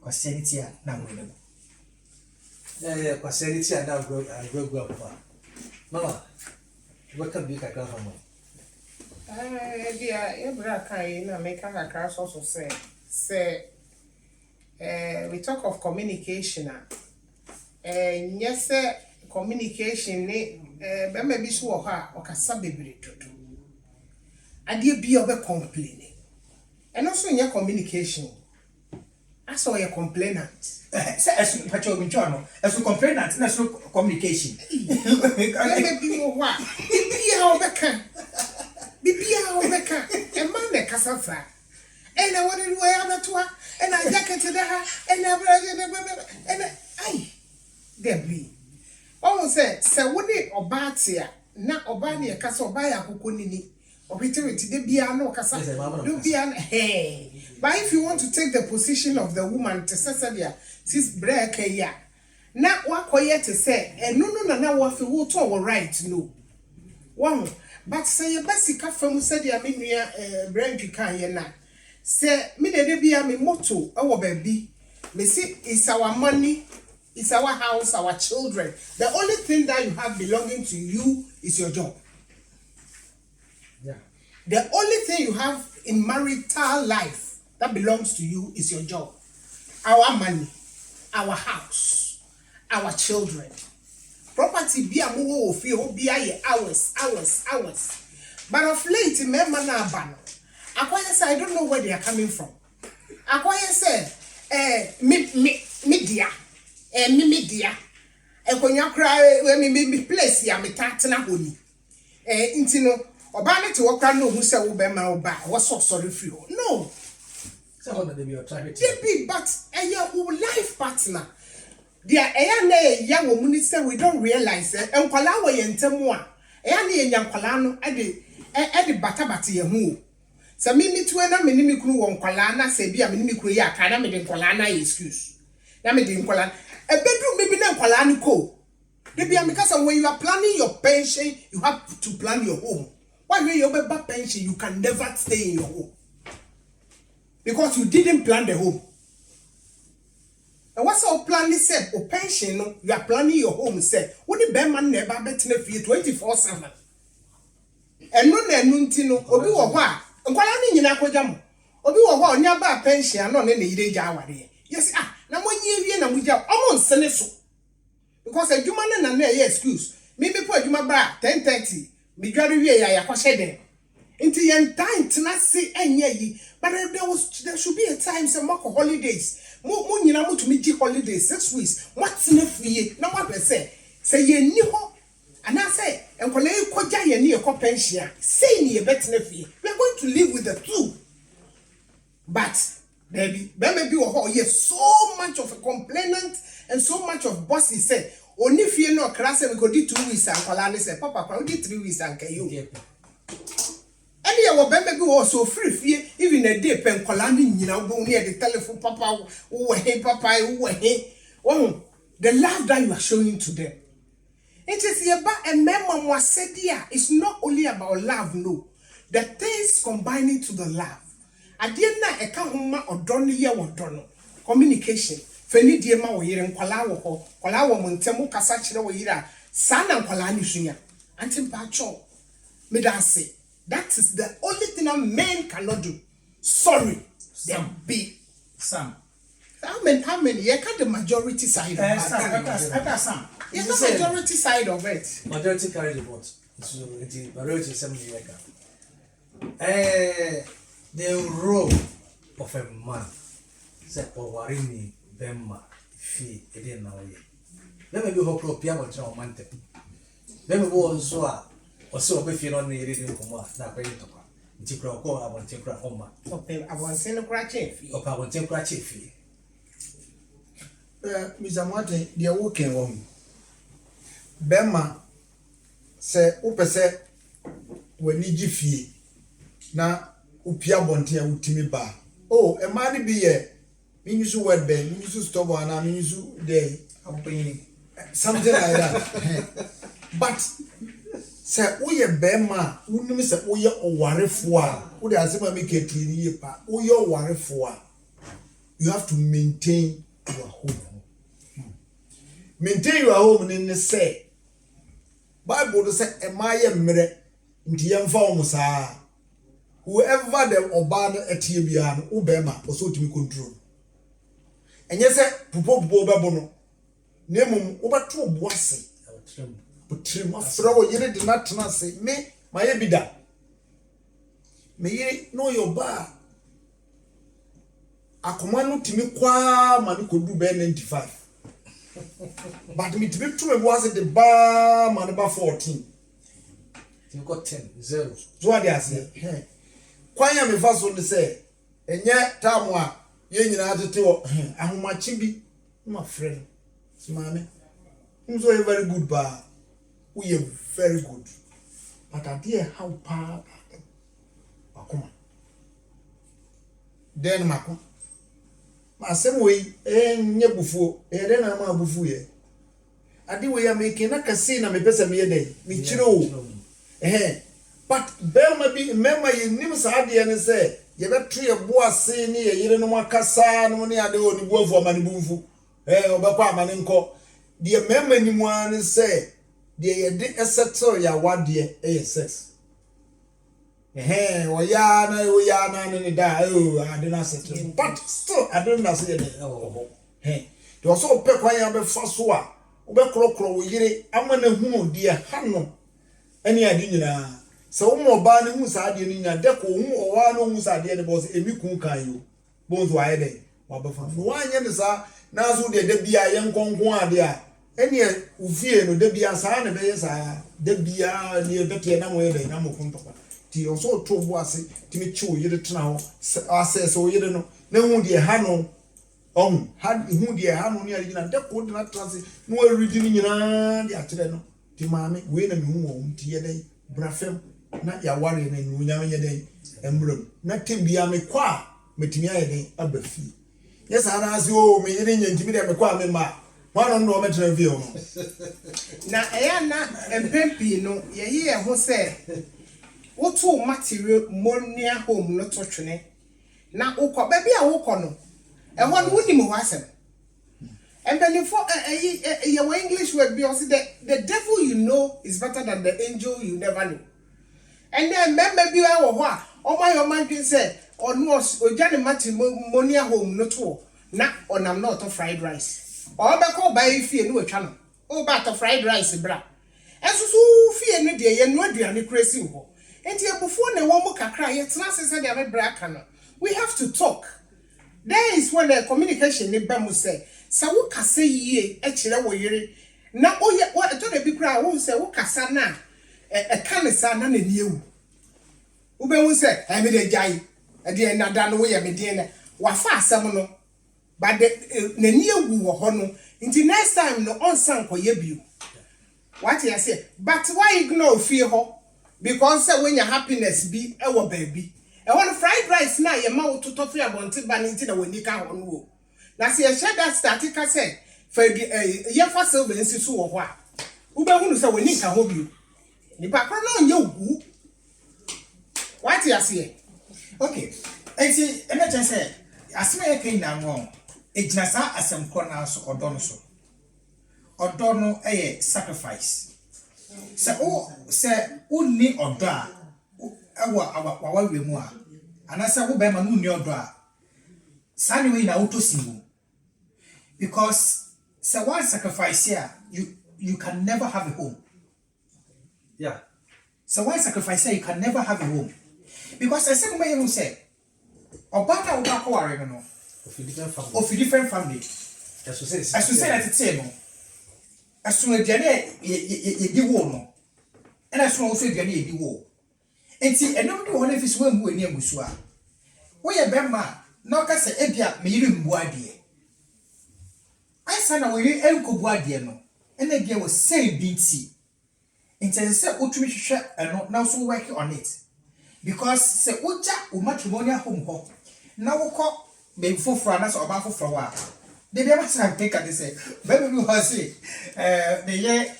Quasianitia and agreeable. Quasianitia and agreeable. Mama. What can be a car from dear, Ebra can make a car also say, we talk of communication. Yes, sir, communication, maybe so her or Casabi to do. I dear be of a complaining. And also in your communication, I saw a complainant. As a complainant, and as communication. Maybe what? Be our Becca, a man that Casafa. And I wanted to wear the tour, and I jacketed her, and I Debbie. Almost said, Sir Woody or Batia, not Obania Castle by a Kukunini, or return to the piano Casa, do piano. Hey, but if you want to take the position of the woman to Cecilia, sis break ya. Not what quiet to say, and no, what you will talk right, no. One, but say a basic from said ya minia branch you can na. Say, me de be a me motto, our baby. Me see, it's our money. It's our house, our children. The only thing that you have belonging to you is your job. Yeah. The only thing you have in marital life that belongs to you is your job. Our money, our house, our children. property bi a mo wo ofie ho bi aye hours but of late member na aba no akoye say I don't know where they are coming from akoye say me dia me dia ekonya kra me place ya me tatena honi nti no oba ne te wokra no hu say wo be ma oba wo so sorry free ho no so how they be attracted but your life partner dia na ya wo mu say we don't realize enkwala wo ye ntemu a na ye nyankwala no e de batabate ye hu se me tuwe na me ni me kunu wo nkwala na se bia me ni me kunu ya aka na me de nkwala na excuse na me de nkwala bedroom maybe na nkwala ni ko de bia because when you are planning your pension you have to plan your home why when you be pension you can never stay in your home because you didn't plan the home. And what's our plan is said, or pension, no, you are planning your home, said, what the bear man never bet in a fee 24/7. And no, Nuntino, or be or what, and quality in Aquajam, or be or what, nearby pension, not any day jawari. Yes, now 1 year and we have almost seneso. Because a human and a excuse, maybe put you my bra 10:30, me graduate, I aquashed into your time to not say any, but there should be a time some mock holidays. Mo nyina mo to me holidays 6 weeks. What's in free? No what say ye ni ho. And I say, and kole koja ye ni e ko pension. Say ni e better free. We are going to live with the two. But baby, be ho yes so much of a complainant and so much of bossy say. Only if you no class we go do 2 weeks and kola say papa we did 3 weeks and you. And you will be also free even a day pen colani, you know, go near the telephone papa, oh, the love that you are showing to them. It is about a memo was said here. It's not only about love, no. The things combining to the love. I didn't know a kahuma or donny year or dono. Communication. Feni diema or year and Kolawo, Montemo Casachino or Yira, San and Kolani Shinya. Antim Pacho. Medase. That is the only thing a man cannot do. Sorry, Sam. Be Sam. How many? You can't the majority side of it. Sam. You can't the majority side of it. majority carry the vote so the majority 7 years the role of a man say worry me bema fee e dey na oye let me be hokro pia mo try o mante let me go so a o se o be fee no na ire din komo na kwa yin tokwa nti kura ko abonte kura oma Okay, I want to say no crack chief. o pa abonte kura chief Mr. Martin, they are working on Bema say, Upese, when you fee na upia bonte a utimi ba. Oh, a man be a means you word ben, means you stop and I means you day. Something like that. But say, we a bema, wouldn't miss a oya or worry for. Would I say, make it clear, oya worry for. You have to maintain your home. Maintain your home in the say. Bible say, "Am I a mere nti yemfa wo saa." Whoever the obana etiebian ubema also to me control. Enye se pupo bebo no. Nemum obato oboase. Potrim afra wo yire de natena se me maye bida. Me yire no your ba. Akoma no timi kwa ma no kodu be 95. But me to be true was the bar man about 14. you got 10-0 So what they say? Hey, kwanya me fa so say, enye time a ye nyina atete wo ahomachi bi my friend. Mama, you so very good ba. We are very good. But I dear how pa akoma. Then mako. Masem we enye bufuo den na ma bufu ye ade we ya making na kase na me pesa me dey me chiro but bema bi mema ye nim sa ade ne say ye beto ye bo ase ne ye yire no makasa no ne ade oni buafu amane bufu obekwa amane nko de mema ni mu an say de ye de esettle ya wade sex oya na ni da I didn't settle. But still I don't know say there also pe kwan ya be fa so a wobɛkorɔkorɔ wo yere ama na hu deɛ ha no ɛne ade nyinaa sɛ wo ma ɔbaa no hu saa adeɛ no nyinaa dɛ ko hu ɔwaa no hu saa adeɛ no bɔ sɛ ɛmi kun kan yo bonzo ayɛ dɛ wabɛfa no wanyɛ ne saa nanso deɛ da bia yɛ nkɔnko adeɛ a ɛne ufie no da bia saa ne bɛyɛ saa da bia ne bɛteɛ na mo yɛ dɛ na mo kontɔkwa ti ɔso to bo ase ti me chi wo yere tena hɔ asɛ sɛ wo yere no na hu deɛ ha no ɔhu deɛ ha no ne ade nyinaa dɛ ko de na trase no aridi ni nyinaa de akyerɛ no ti maame we na me hu wɔ ti yɛ dɛ brafem na ya ware na nu nya yɛ dɛ embrem na tem bia me kɔ a metimi ayɛ dɛ aba fi yɛ saa na ase o me yere nya ntimi dɛ me kɔ a me ma wan no me tena fi o na ɛyɛ na mpempi no yɛyɛ ho sɛ woto matrimonial home no to twene na wokɔ baabi a wokɔ no ɛhɔ no wonim ho asɛm embenifo your English word be also the devil you know is better than the angel you never know. And then remember be wa o my dream say on was oja ne matrimonial home no to na onam not of fried rice. Or be call buy fie no atwa no. O ba to fried rice bra. Enso so fie no de ye no aduane crazy ho. Enti ebufo na wo mo kakra ye tena sese de me bra ka no. We have to talk. There is when the communication ne ba mo say sa wo kasa yie e kire wo yere na oye wo to de bi kra wo say wo kasa na e ka ne sa na na niewu wo be wo say e me de jai e de na da no wo ye me de na wa fa asem no ba de na niewu wo ho no nti next time no on san koye biu what you say but why ignore fie ho because say when your happiness be e wo baby e won fried rice na ye ma wo to fi abonte ba nti na woni ka ho no wo na se ye share that static say for ye fa silver nsi so wo ho a wo be hunu say woni ka ho biu ni pa kro no nye ogu what you say okay enti ena chen say asema ye kan na ngo ejina sa asem kro na so odo no so odo no eye sacrifice se o se uni odo a awa we mu a anasa wo be ma no uni odo a sani we na auto simu because say one sacrifice here you can never have a home. Yeah. So one sacrifice here you can never have a home because I say me you say obata wo ba ko ware no of a different family. Of a different family. As you say that it's no as soon as ye di wo no and as soon as you ye di wo enti enum de won afisi wa mu ani agusu a wo ye bema na ka se ebia me yiri mbu ade ansa na wo yiri enkobu ade no ena bia wo say binti enti se otumi hwehwe eno na so work on it because se oja o matrimonial home ho na wo ko be foforo na so oba foforo wa de bia masa take at say baby we ho say de ye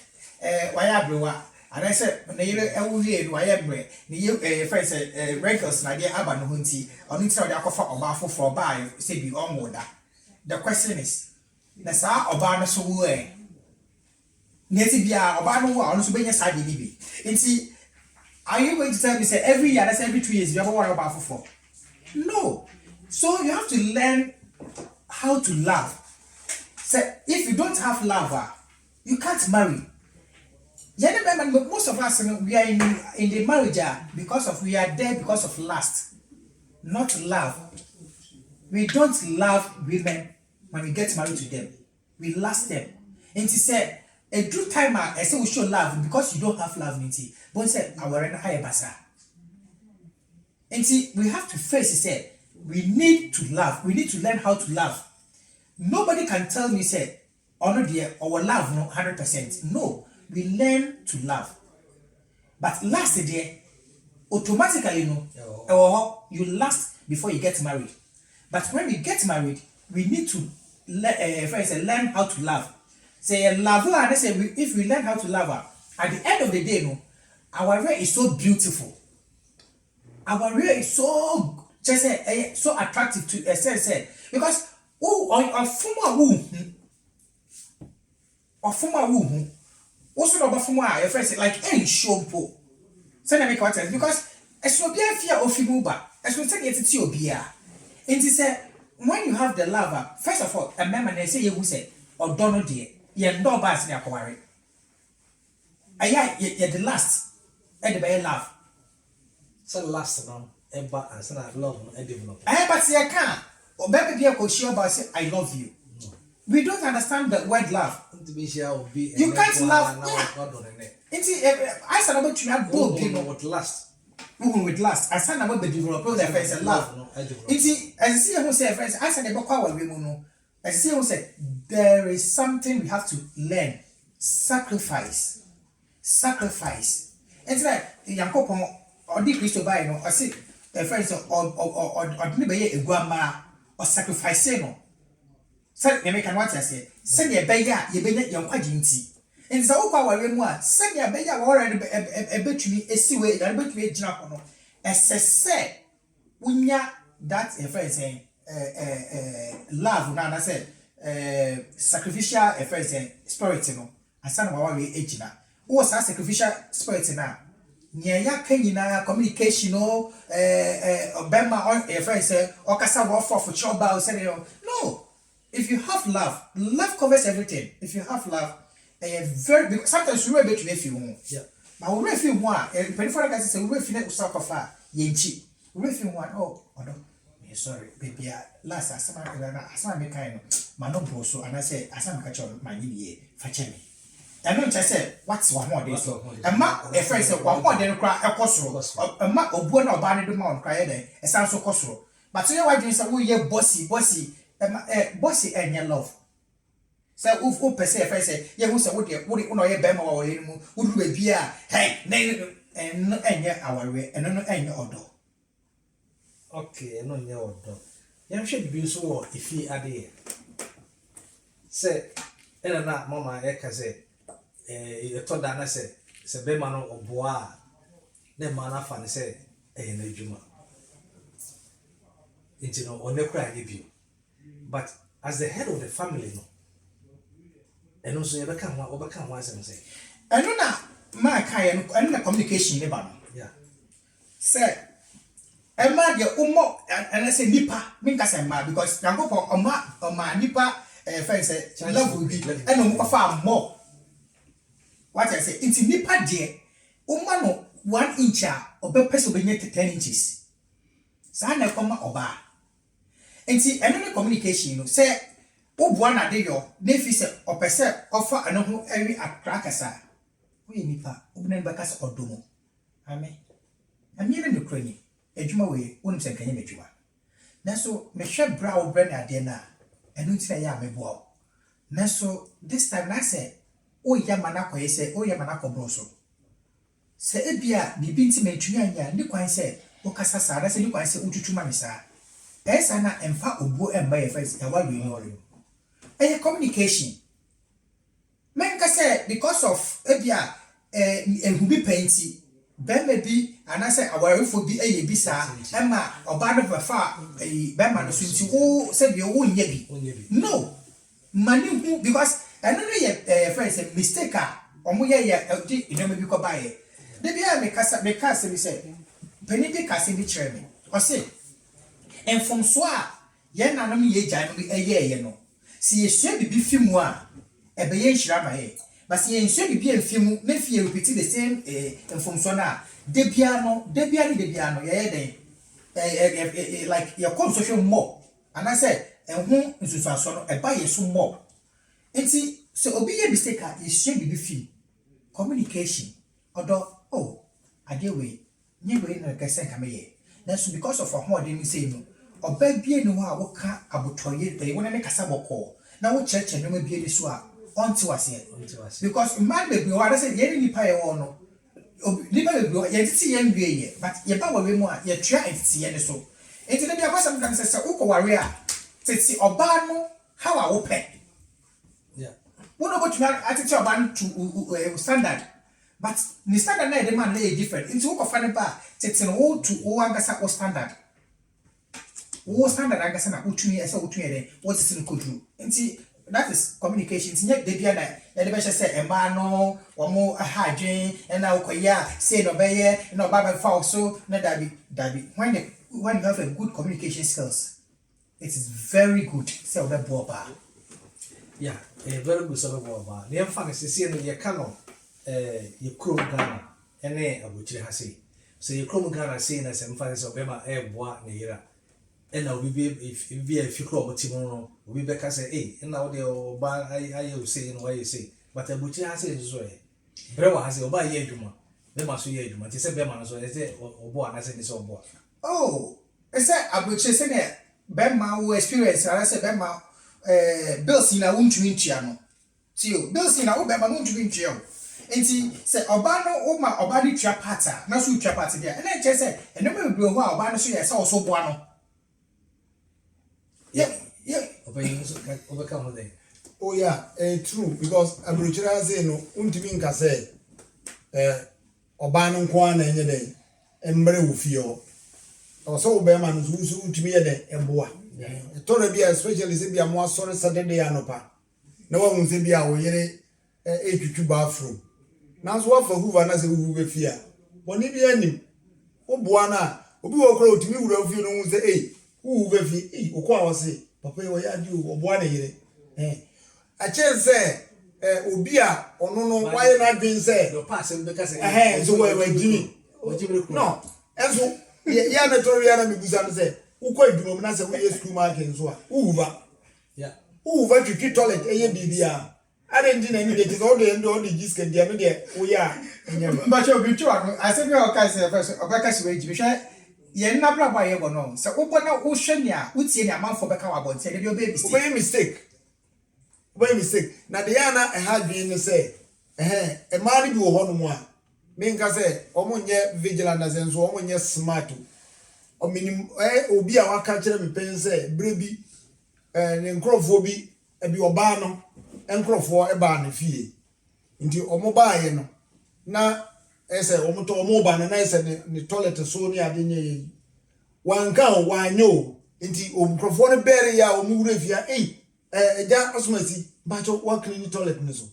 waya brewa and say na yire ewuwie no waya bre ne ye friend say records na de aba no hunti onu tira de akofa oba foforo ba say bi omoda. The question is na sa oba no so wo neti bia oba no wo onu so benya sa de ni bi enti are you going to tell me say every year that's every 2 years you ever worry about foforo? No. So you have to learn how to love. So if you don't have love, you can't marry. Most of us we are in the marriage because we are there because of lust, not love. We don't love women when we get married to them. We lust them. And he said, a true time I say we show love because you don't have love. But said our higher basa. And see, we have to face. He said, we need to love. We need to learn how to love. Nobody can tell me, say, honor dear, our love, no, 100%. No, we learn to love. But last day, automatically, you last before you get married. But when we get married, we need to learn how to love. Say, love, and say, if we learn how to love her, at the end of the day, our way is so beautiful. Our way is so just so attractive to say because or former woo also no former your friend say like any shompo say na make what because as no be fear of imuba as no take it to obia and say when you have the love first of all a member they say you say or don't know dear yɛn dɔɔ baas ne akɔware ɛyɛ yɛ the last ɛde bɛyɛ love So last no eba and say love no develop. but yɛ ka ɔbɛbɛ bi akɔhyia ɔba say I love you. We don't understand the word love. You can't love. I said about you have both people with lust. With lust. I said about the developer the friends and love. It's as see who say friends. I said about our women. As see who said there is something we have to learn. Sacrifice. It's like Yankopon or the Christo by no. I say the friends or maybe a grandma or sacrificing. Sɛ me can watch us here. Sɛ ye bɛyɛ ye bɛnya yɛn kwagye nti. Nti sɛ wokɔ aware mu a sɛ ye bɛyɛ wɔre ɛbɛtumi esiwe ya ɛbɛtumi gyina hɔ no. Ɛsɛ sɛ wonya that friend saying love na say sacrificial friend saying spirit no. Asa na wɔre egyina. Wo sa sacrificial spirit na nya ya ka nyina communication no obema on friend say okasa wo for choba o say no. If you have love, love covers everything. If you have love, very sometimes you will be to you. Yeah. But we feel one. When for guys say we feel usaka fa yenchi. We feel one. Oh, no. Sorry, baby. Last asama me kind no bro so and I say asama catch on my yie fache me. I don't just say what's one more day so. And ma a friend say one more day cry a cosro. A ma obo na oba ne do ma on cry then. E san so cosro. But so why you say we ye bossy bossy and your love. So, who per se, if I say, yeah, who's a wood, you know, your bema or you would be a hey, and no, and yet our way, and no, and your order. Okay, no, your order. You should be so if he are there. Say, and not Mamma Eka say, you told Dana say, Sebemano or Bois, then Mana Fan say, no Juma. It's no, or no cry give you. But as the head of the family, no, and also you overcome once and say, I don't know, my kind and communication never. Yeah. Say, I'm mad, your and I say Nipa, Minkas and mad because Yango or ma Nipa, friends say, love will be, and no far more. What I say, it's Nipa dear, Umano 1 inch or be person beneath 10 inches. Sana come oba. And see, another communication, you know, say, oh, one a day, your nephew said, or per se, offer another every at crackasa. We nipa, open backers or domo. I mean, I'm near the crane, a juma way, wouldn't say, can you make you one? Naso, me shed brow brand at dinner, and don't say, ya me bow. Naso, this time I say, oh, Yamanako, say, oh, Yamanako broso. Say, Ebia, the binti me to ya, Niquan said, O Casasa, that's a Niquan say, Utu Mamisa. Esa na emfa obo emba ye first ya wa we no re e communication men ka say because of ebia ehubi penti be maybe anase awarefo bi eye bi sa ema oba no fa be ma no so nti wo say bi wo nya bi no mani hu because eno no ye friends a mistake a omo ye di inoma bi ko ba ye de bia me ka say say penidi ka say bi kire me o say and from soa, yen nanom ye jan bi eye no. Si ye sua bibi fimu a, ebe ye nhyira ma ye. But si ye sua bibi enfimu, me fi repeat the same from so na. De bia no, ye den like your come social more. And I said, and who nsusu aso no eba ye so more. Enti so obi ye mistake a ye sua bibi fi. Communication. Odo oh, ade we, nye we na kase ka me ye. So because of what they say no or baby no wa woka abotoye dey wona ne kasa boko na wo church no ma bie so a onto ase because man baby wa say ye ni pa ye wo no nipa baby ye titi ye ndue ye but ye ba wa we mu a ye tua entiti ye ne so enti na bia kwasam kan say wo ko ware a titi oba no how a wo pe yeah wo no go tuna atiti oba no to standard. But the standard na the man lay different. Into what of ba tete no to o angasa o standard. O standard angasa na utumi esa utumi dey what is in control. Nti that is communication. Nti de bia na e de be say e ma no omo ahadwen e na okoya say no be ye no baba fa so na dabi when you have a good communication skills it is very good say obe bo ba Yeah, very good sort of over. The emphasis is in your canon, your crew Ghana, and a which you have seen. So your crew Ghana saying as emphasis of Emma air what near. And now we be if you call Timono, we be can say, hey, and now they are I you saying what you say. But a butcher has it this way. Brewer has a by Yeduma. They must be Yeduma. It's a Beman, so they say, or boy, I said it's all boy. Oh, it's a which is in it. Bema who experience, I said Bema. Bills in a won't win chiano. See, Bills in a Obama won't win chio. And see, say Obano, Oma, Obani Chapata, no sweet Chapata there. And I just said, and never will wow, Obano, so yes, also Buano. Yeah, Overcome with it. Oh yeah, true, because Abuchira say no untiminka say Obano Kwan and day and Mary Wufio. Or so Beman who's untimi and Boa. Tore bia especially se bia mo asore Saturday anopa na wa hun se bia wo yere etwitwu bathroom nanso wa fa huva na se huvu be fia woni bia nim wo boa na obi wo kora otimi wura fie no hun se huvu be fie okwa wo se papa yo ya di wo boa na yere a chance obi a ono no wa ye na dwen se no pass and because so we jimi no enso ya na tori ya na mebusa no se ukwa edumom na se we school market so a uva yeah uva twitwi toilet eye bibia ade ndi na ni de tizo de ndo de giske dia no de wo ya nyam But you'll be true. I said, you can say, Obaka's wage, you share. Yen na bra boy ego no. So Obana Oceania, uti any amount for Beka about say your baby. obey mistake na de ya na ha dwen say e mari bi wo ho no mo a me nka say omonye vigilant as enso omonye smart o minim obi a waka kire me pen say brebi ne nkrofo bi e bi oba no nkrofo e ba na fie nti omo baaye no na ese omo to omo ba na ese ne toilet so ni ade nye wanka o wanyo nti nkrofo ne bere ya omo wura fia eja osmasi ba cho wa clean toilet ne so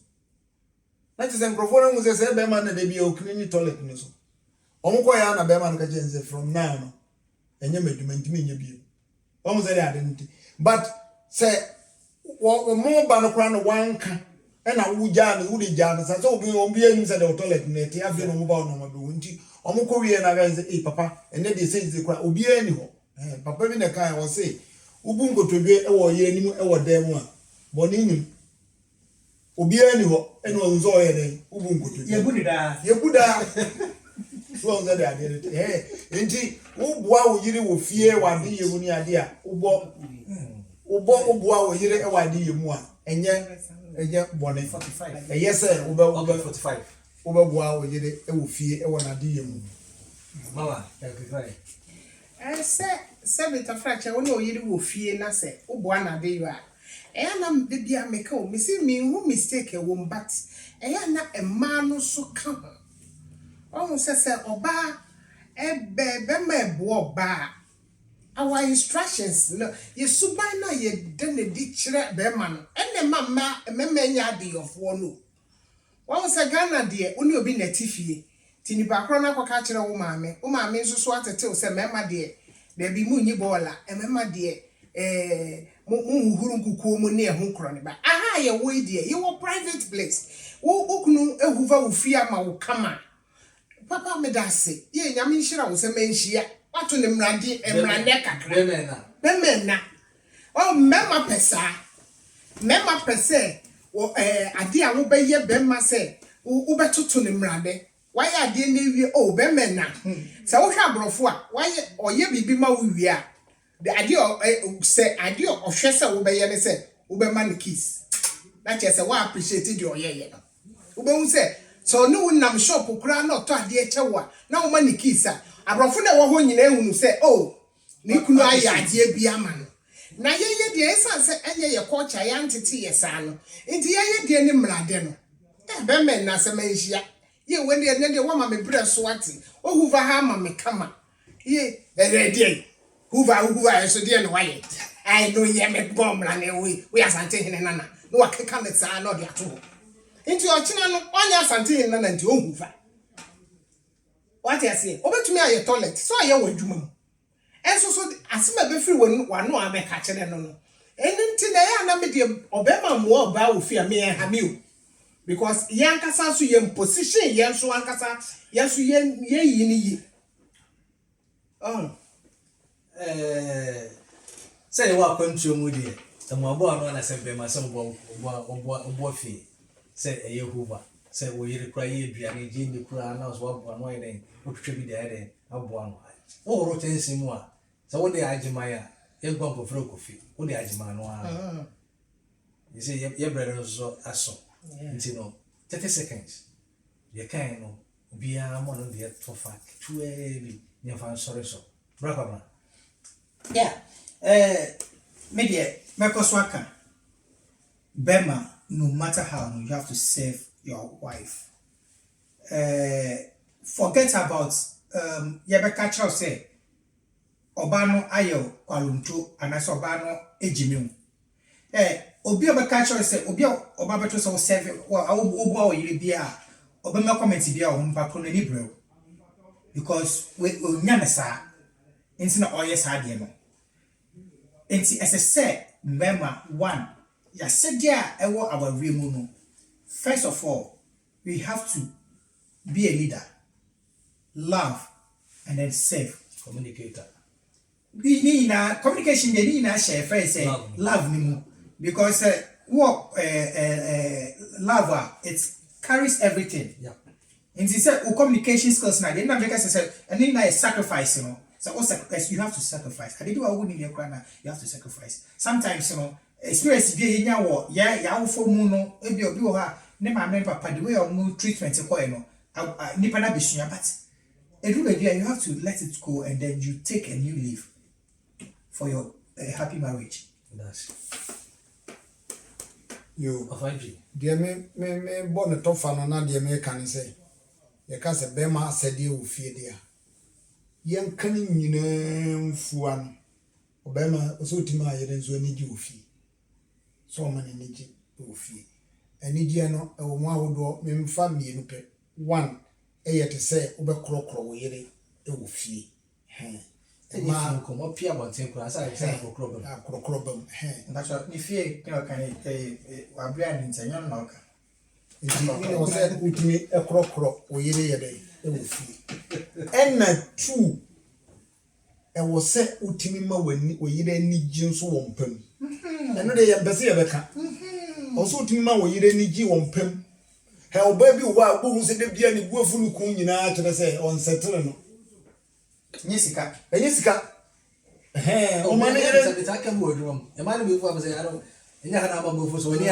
na ti se nkrofo ne mu se be ma na de bi o clean toilet ne so omo ko ya na be ma no ka jense from now no enye meduma ntimi enye bio omo se ade nti but say wo mo ba no kra no wanka na wuja na wudi ja na so obi enyi se de toilet na ti afi no mo ba no ma do nti omo ko wie na ga say papa ene de say ze kra obi ani ho papa bi na kan wo say ubu ngotodwe e wo ye anim e wo dem a boni nim obi ani ho ene wo nzo ye den ubu ngotodwe ye buda so nza de ade nti ubua wo yiri wo fie wa de ye mu ni ade a ubua wo yiri e wa de ye mu a enye boni 45 yes sir ube 45 bua wo yiri e wo fie e wo na de ye mu mama okay se beta fracha woni oyiri wo fie na se oboa na de yo a na de bia meka o misi mi hu mistake e wo mbat na ema no so ka o se oba be ma ebo oba our instructions no ye suban na ye de ne di kire be ma no ene mama nya de yofo no wo se Ghana de oni obi na tifie tini ba kro na kwaka kire wo maame nso so atete se mema de be mu nyi bola mema de mu huru nkukuo mu ne ehun kro ne ba aha ye wo de ye wo private place wo okunu ehuva wo fia ma wo kama papa me da se ye nyame nhira wo se menhia wato ne mrade emrade kakra bemena o mema pesa wo ade a wo beye bema se wo betoto ne mrade why ade ne wie o bemena se wo hwa abrofo a why oye bibi ma wo wie a the ade se ade ohwe se wo beye ne se wo bema ne kiss that is we appreciate the oye no wo be hu se so no nam shop kura na to ade echewa na wo ma ne kiss a abrofo na wo ho nyina ehunu se oh ne kunu aye ade bia ma no na ye de esa se enye ye culture ya ntete ye sa no nti ye de ne mrade no bemena se manhia ye wende ne de wa ma me bre so ati o huva ha ma me kama ye ready huva so de no waye I know ye me bomb la ne we asante hene nana no wa keka me sa no de ato nti o kina no onya asante hene nana nti o huva what you say obetumi aye toilet so aye wadwuma mu enso so asema be free wanu ameka kire no Anything I am not medium Obama more about fear me and Hamiu. Because Yankasa so yen position yen so ankasa yes yen ye. Oh. Say what country mu dey. The mo abo no na say be ma some bo fee. Say a Yehovah. Say we require aduane je ni kura na so abo no yen. Otwetwe bi dey den abo no. Wo rotensi mu a. So wo dey agima ya. Yen gbo kofro kofi. Wo dey agima no a. You see your brother so aso. Nti no 30 seconds. You can no bia mo no dey to fa. Tuwe bi. Nya fa sorry so. Brakama. Yeah. Media, Mekoswaka. Bema, no matter how, you have to save your wife. Forget about Yabeka Chow say Obano Ayo Kwaluntu and as Obano Ejimium. Obia Bekacho say Obia Obabato so save Obo Yibia Obama comment Bia on Papone Libro because we Yamasa instead of Oyes Hadiano. Enti as I said, remember one, ya said there our real. First of all, we have to be a leader, love, and then save. Communicator. We need communication. They need share first say love me because love it carries everything. Yeah. And he said, communication skills now. They not make us say, and then a sacrifice, you know. So what sacrifice you have to sacrifice. I do a wood in your corner, you have to sacrifice. Sometimes, you know, experience be in your war, ya for mono, if you have never remember the way of mood treatment, you know, Nipana Bishia, but you have to let it go and then you take a new leave for your happy marriage. That's You, of IG. dear me, born a top fan, and dear me can say, your cousin Bema said you will fear dear. Young cunning, you know, Fuan, Obama, so to my ears when you fee. So many need you fee. And Nidiano, a woman would me family in pet. One, to say, Obercrocker, we will fee. Man come up here about 10 class. I say for problem. That's what if you can a brand in Sayon Knocker. It was said with me a croc, we day. And two, and was set Utimima when we need Jim's wampum. And they are Basia. Also, Timma, we need you on pim. How baby, while bones and the Biani Buffalo Queen to say on Saturn. Jessica. Jessica. Oh, my name is a word room. A man before I say, I don't. So when you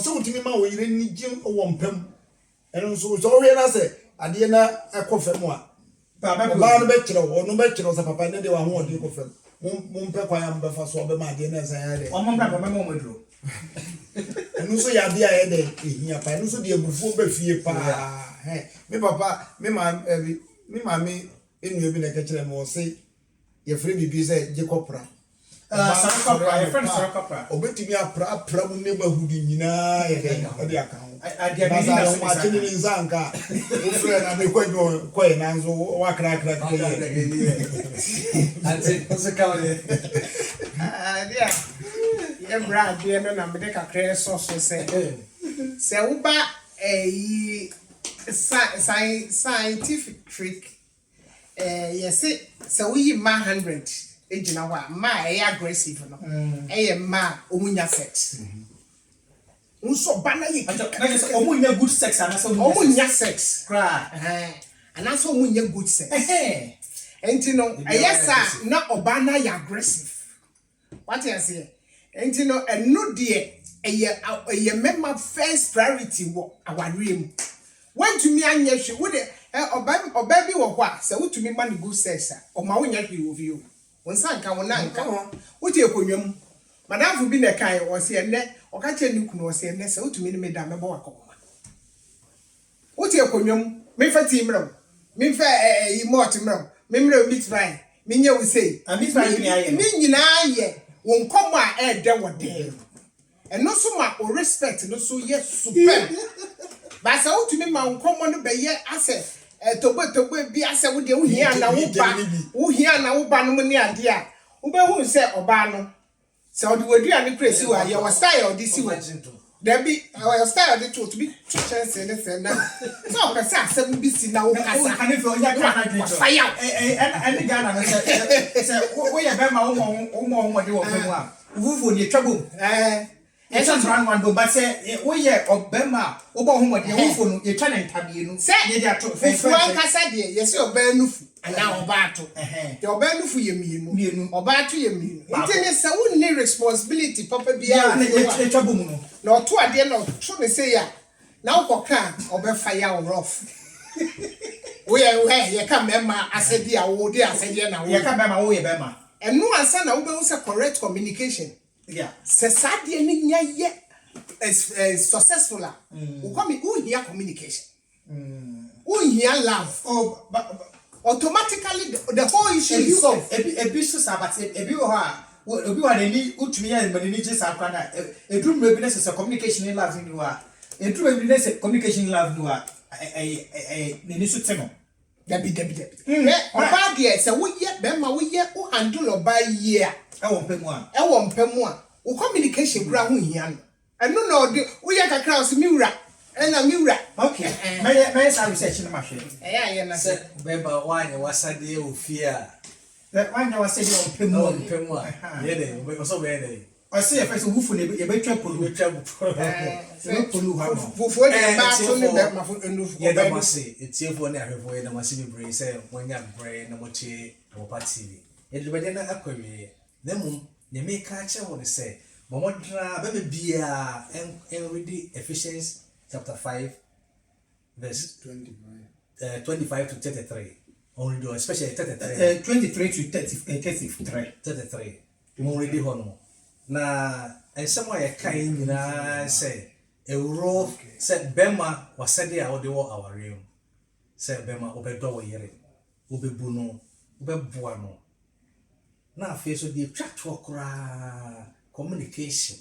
so Timma, we didn't need Jim or wampum. And so sorry, I say, I didn't a coffee more. Papa, Bachelor or no bachelor, Papa, and they were more to confirm. Mumpekwa ya mbefa so be ma de na san ya de omomba baba mo modro enu so ya bia ya de ehia pa enu so de abufu ba fie pa me papa me enu bi na ka kire mo se ye free bibi se Jacopra Sarokopra ye friend Sarokopra obetimi apra mu ne ba hudi nyina ye de odi aka ho adia bi na so ma chini ni nzanka o frere na me ko na nzo wa kra Ante você calma. Yeah. Yeah, Brad, you know, I'm make a clear source say. Say uba a scientific trick. Yes, so we ma 100. You know what? Ma aggressive no. Ma omunya sex. Unso bana ye. Omunya good sex and so omunya sex. Cry. And also omunya good sex. And you know, yes, sir, not Obana aggressive. What you say? And you know, and no dear, a member first priority our dream. When to me, and yes, you would or baby or what? So to me, money good sex, or my own you. When son come on, come on. What you put him? Madame who been a kind or say a net or catch a new no say a so to me, Madame Boaco. What you put him? Me for team room. Me for a mortem. Memro meet right. Minya will say, I meet right. Ye won't come my head there what day. And no so much or respect, no so yes, super. But so to me, my come on the bay, I said, to be I said, with you here now, who here now, Banumania, dear. Ubehu say Obano. So the way you are the crazy, your style, this you there be our style the truth to be 2 chances and now. So, Cassa, 7 BC now, And if you're fire. And Ghana said, we are very much what you want. Who would trouble? And some run one, but say, we are Obama, Oba, you're trying to have you. Say, you're to Cassa, yes, you're Benufu, and now Obato. Your Benufu, you mean, Obato, you mean. It's a only responsibility, Papa, be a trouble. No, 2 at the end of truly say, now for can or be fire rough. We are where you come, Emma. I said, dear, oh, dear, I said, yeah, you come, Emma, oh, Emma. And no answer now, also correct communication. Yeah, society and yet is successful. Who come who hear communication, who hear love. Oh, but automatically the whole issue is solved. A business about a viewer any ultimate and religious are a true readiness is a communication in love in you are a true readiness a communication in love you are a minister tenor. Debbie. About yes, a week yet, Bema, we yet, who handle or buy year. I won't pay one. I won't pay one. Who communication ground here. And no, we are a cross mirror and a mirror. Okay, may I research in the machine? I said, Beba, wine was a deal of fear. That one I was saying on Pemwa. Yeah, we also ready. I see a person who fully be a trouble with trouble. For the must say, it's here for never way the massive brain, say, when you have brain, no more tea, no party. It's better than a query. Then they may catch up what they say. But what baby beer and ready Ephesians chapter 5, verse 25 to 33. Only do especially 33. 23 to 33. 33. Only the honor. Na and somewhere kind na say a row said Bema was said there or they were our real. Said Bema obedo yere. Obebuno, obebuano. Na face of the chat wakra communication.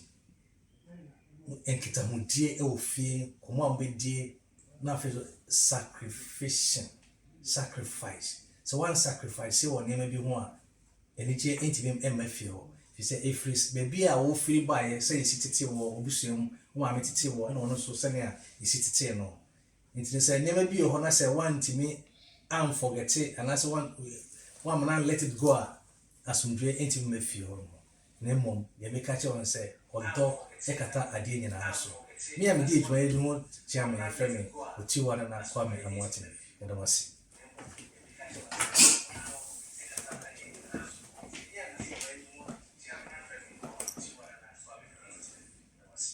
Enkita mudie e ofie, komo ambedie na face sacrifice. So one sacrifice say one name be ho a eniche entimi emafio. He said, if it's baby, I will feel by say, city or Busium, one metity or no so senior is city no. It is a never be a honor say one to me, I'm forget it, and that's one man let it go as some dread intimate feel. Nemo, you may catch on and say, or dog, Ekata, a dear in a house. Me, I'm indeed where you want German and Fleming, with 2 1 and a Kwame and Martin, and I must see.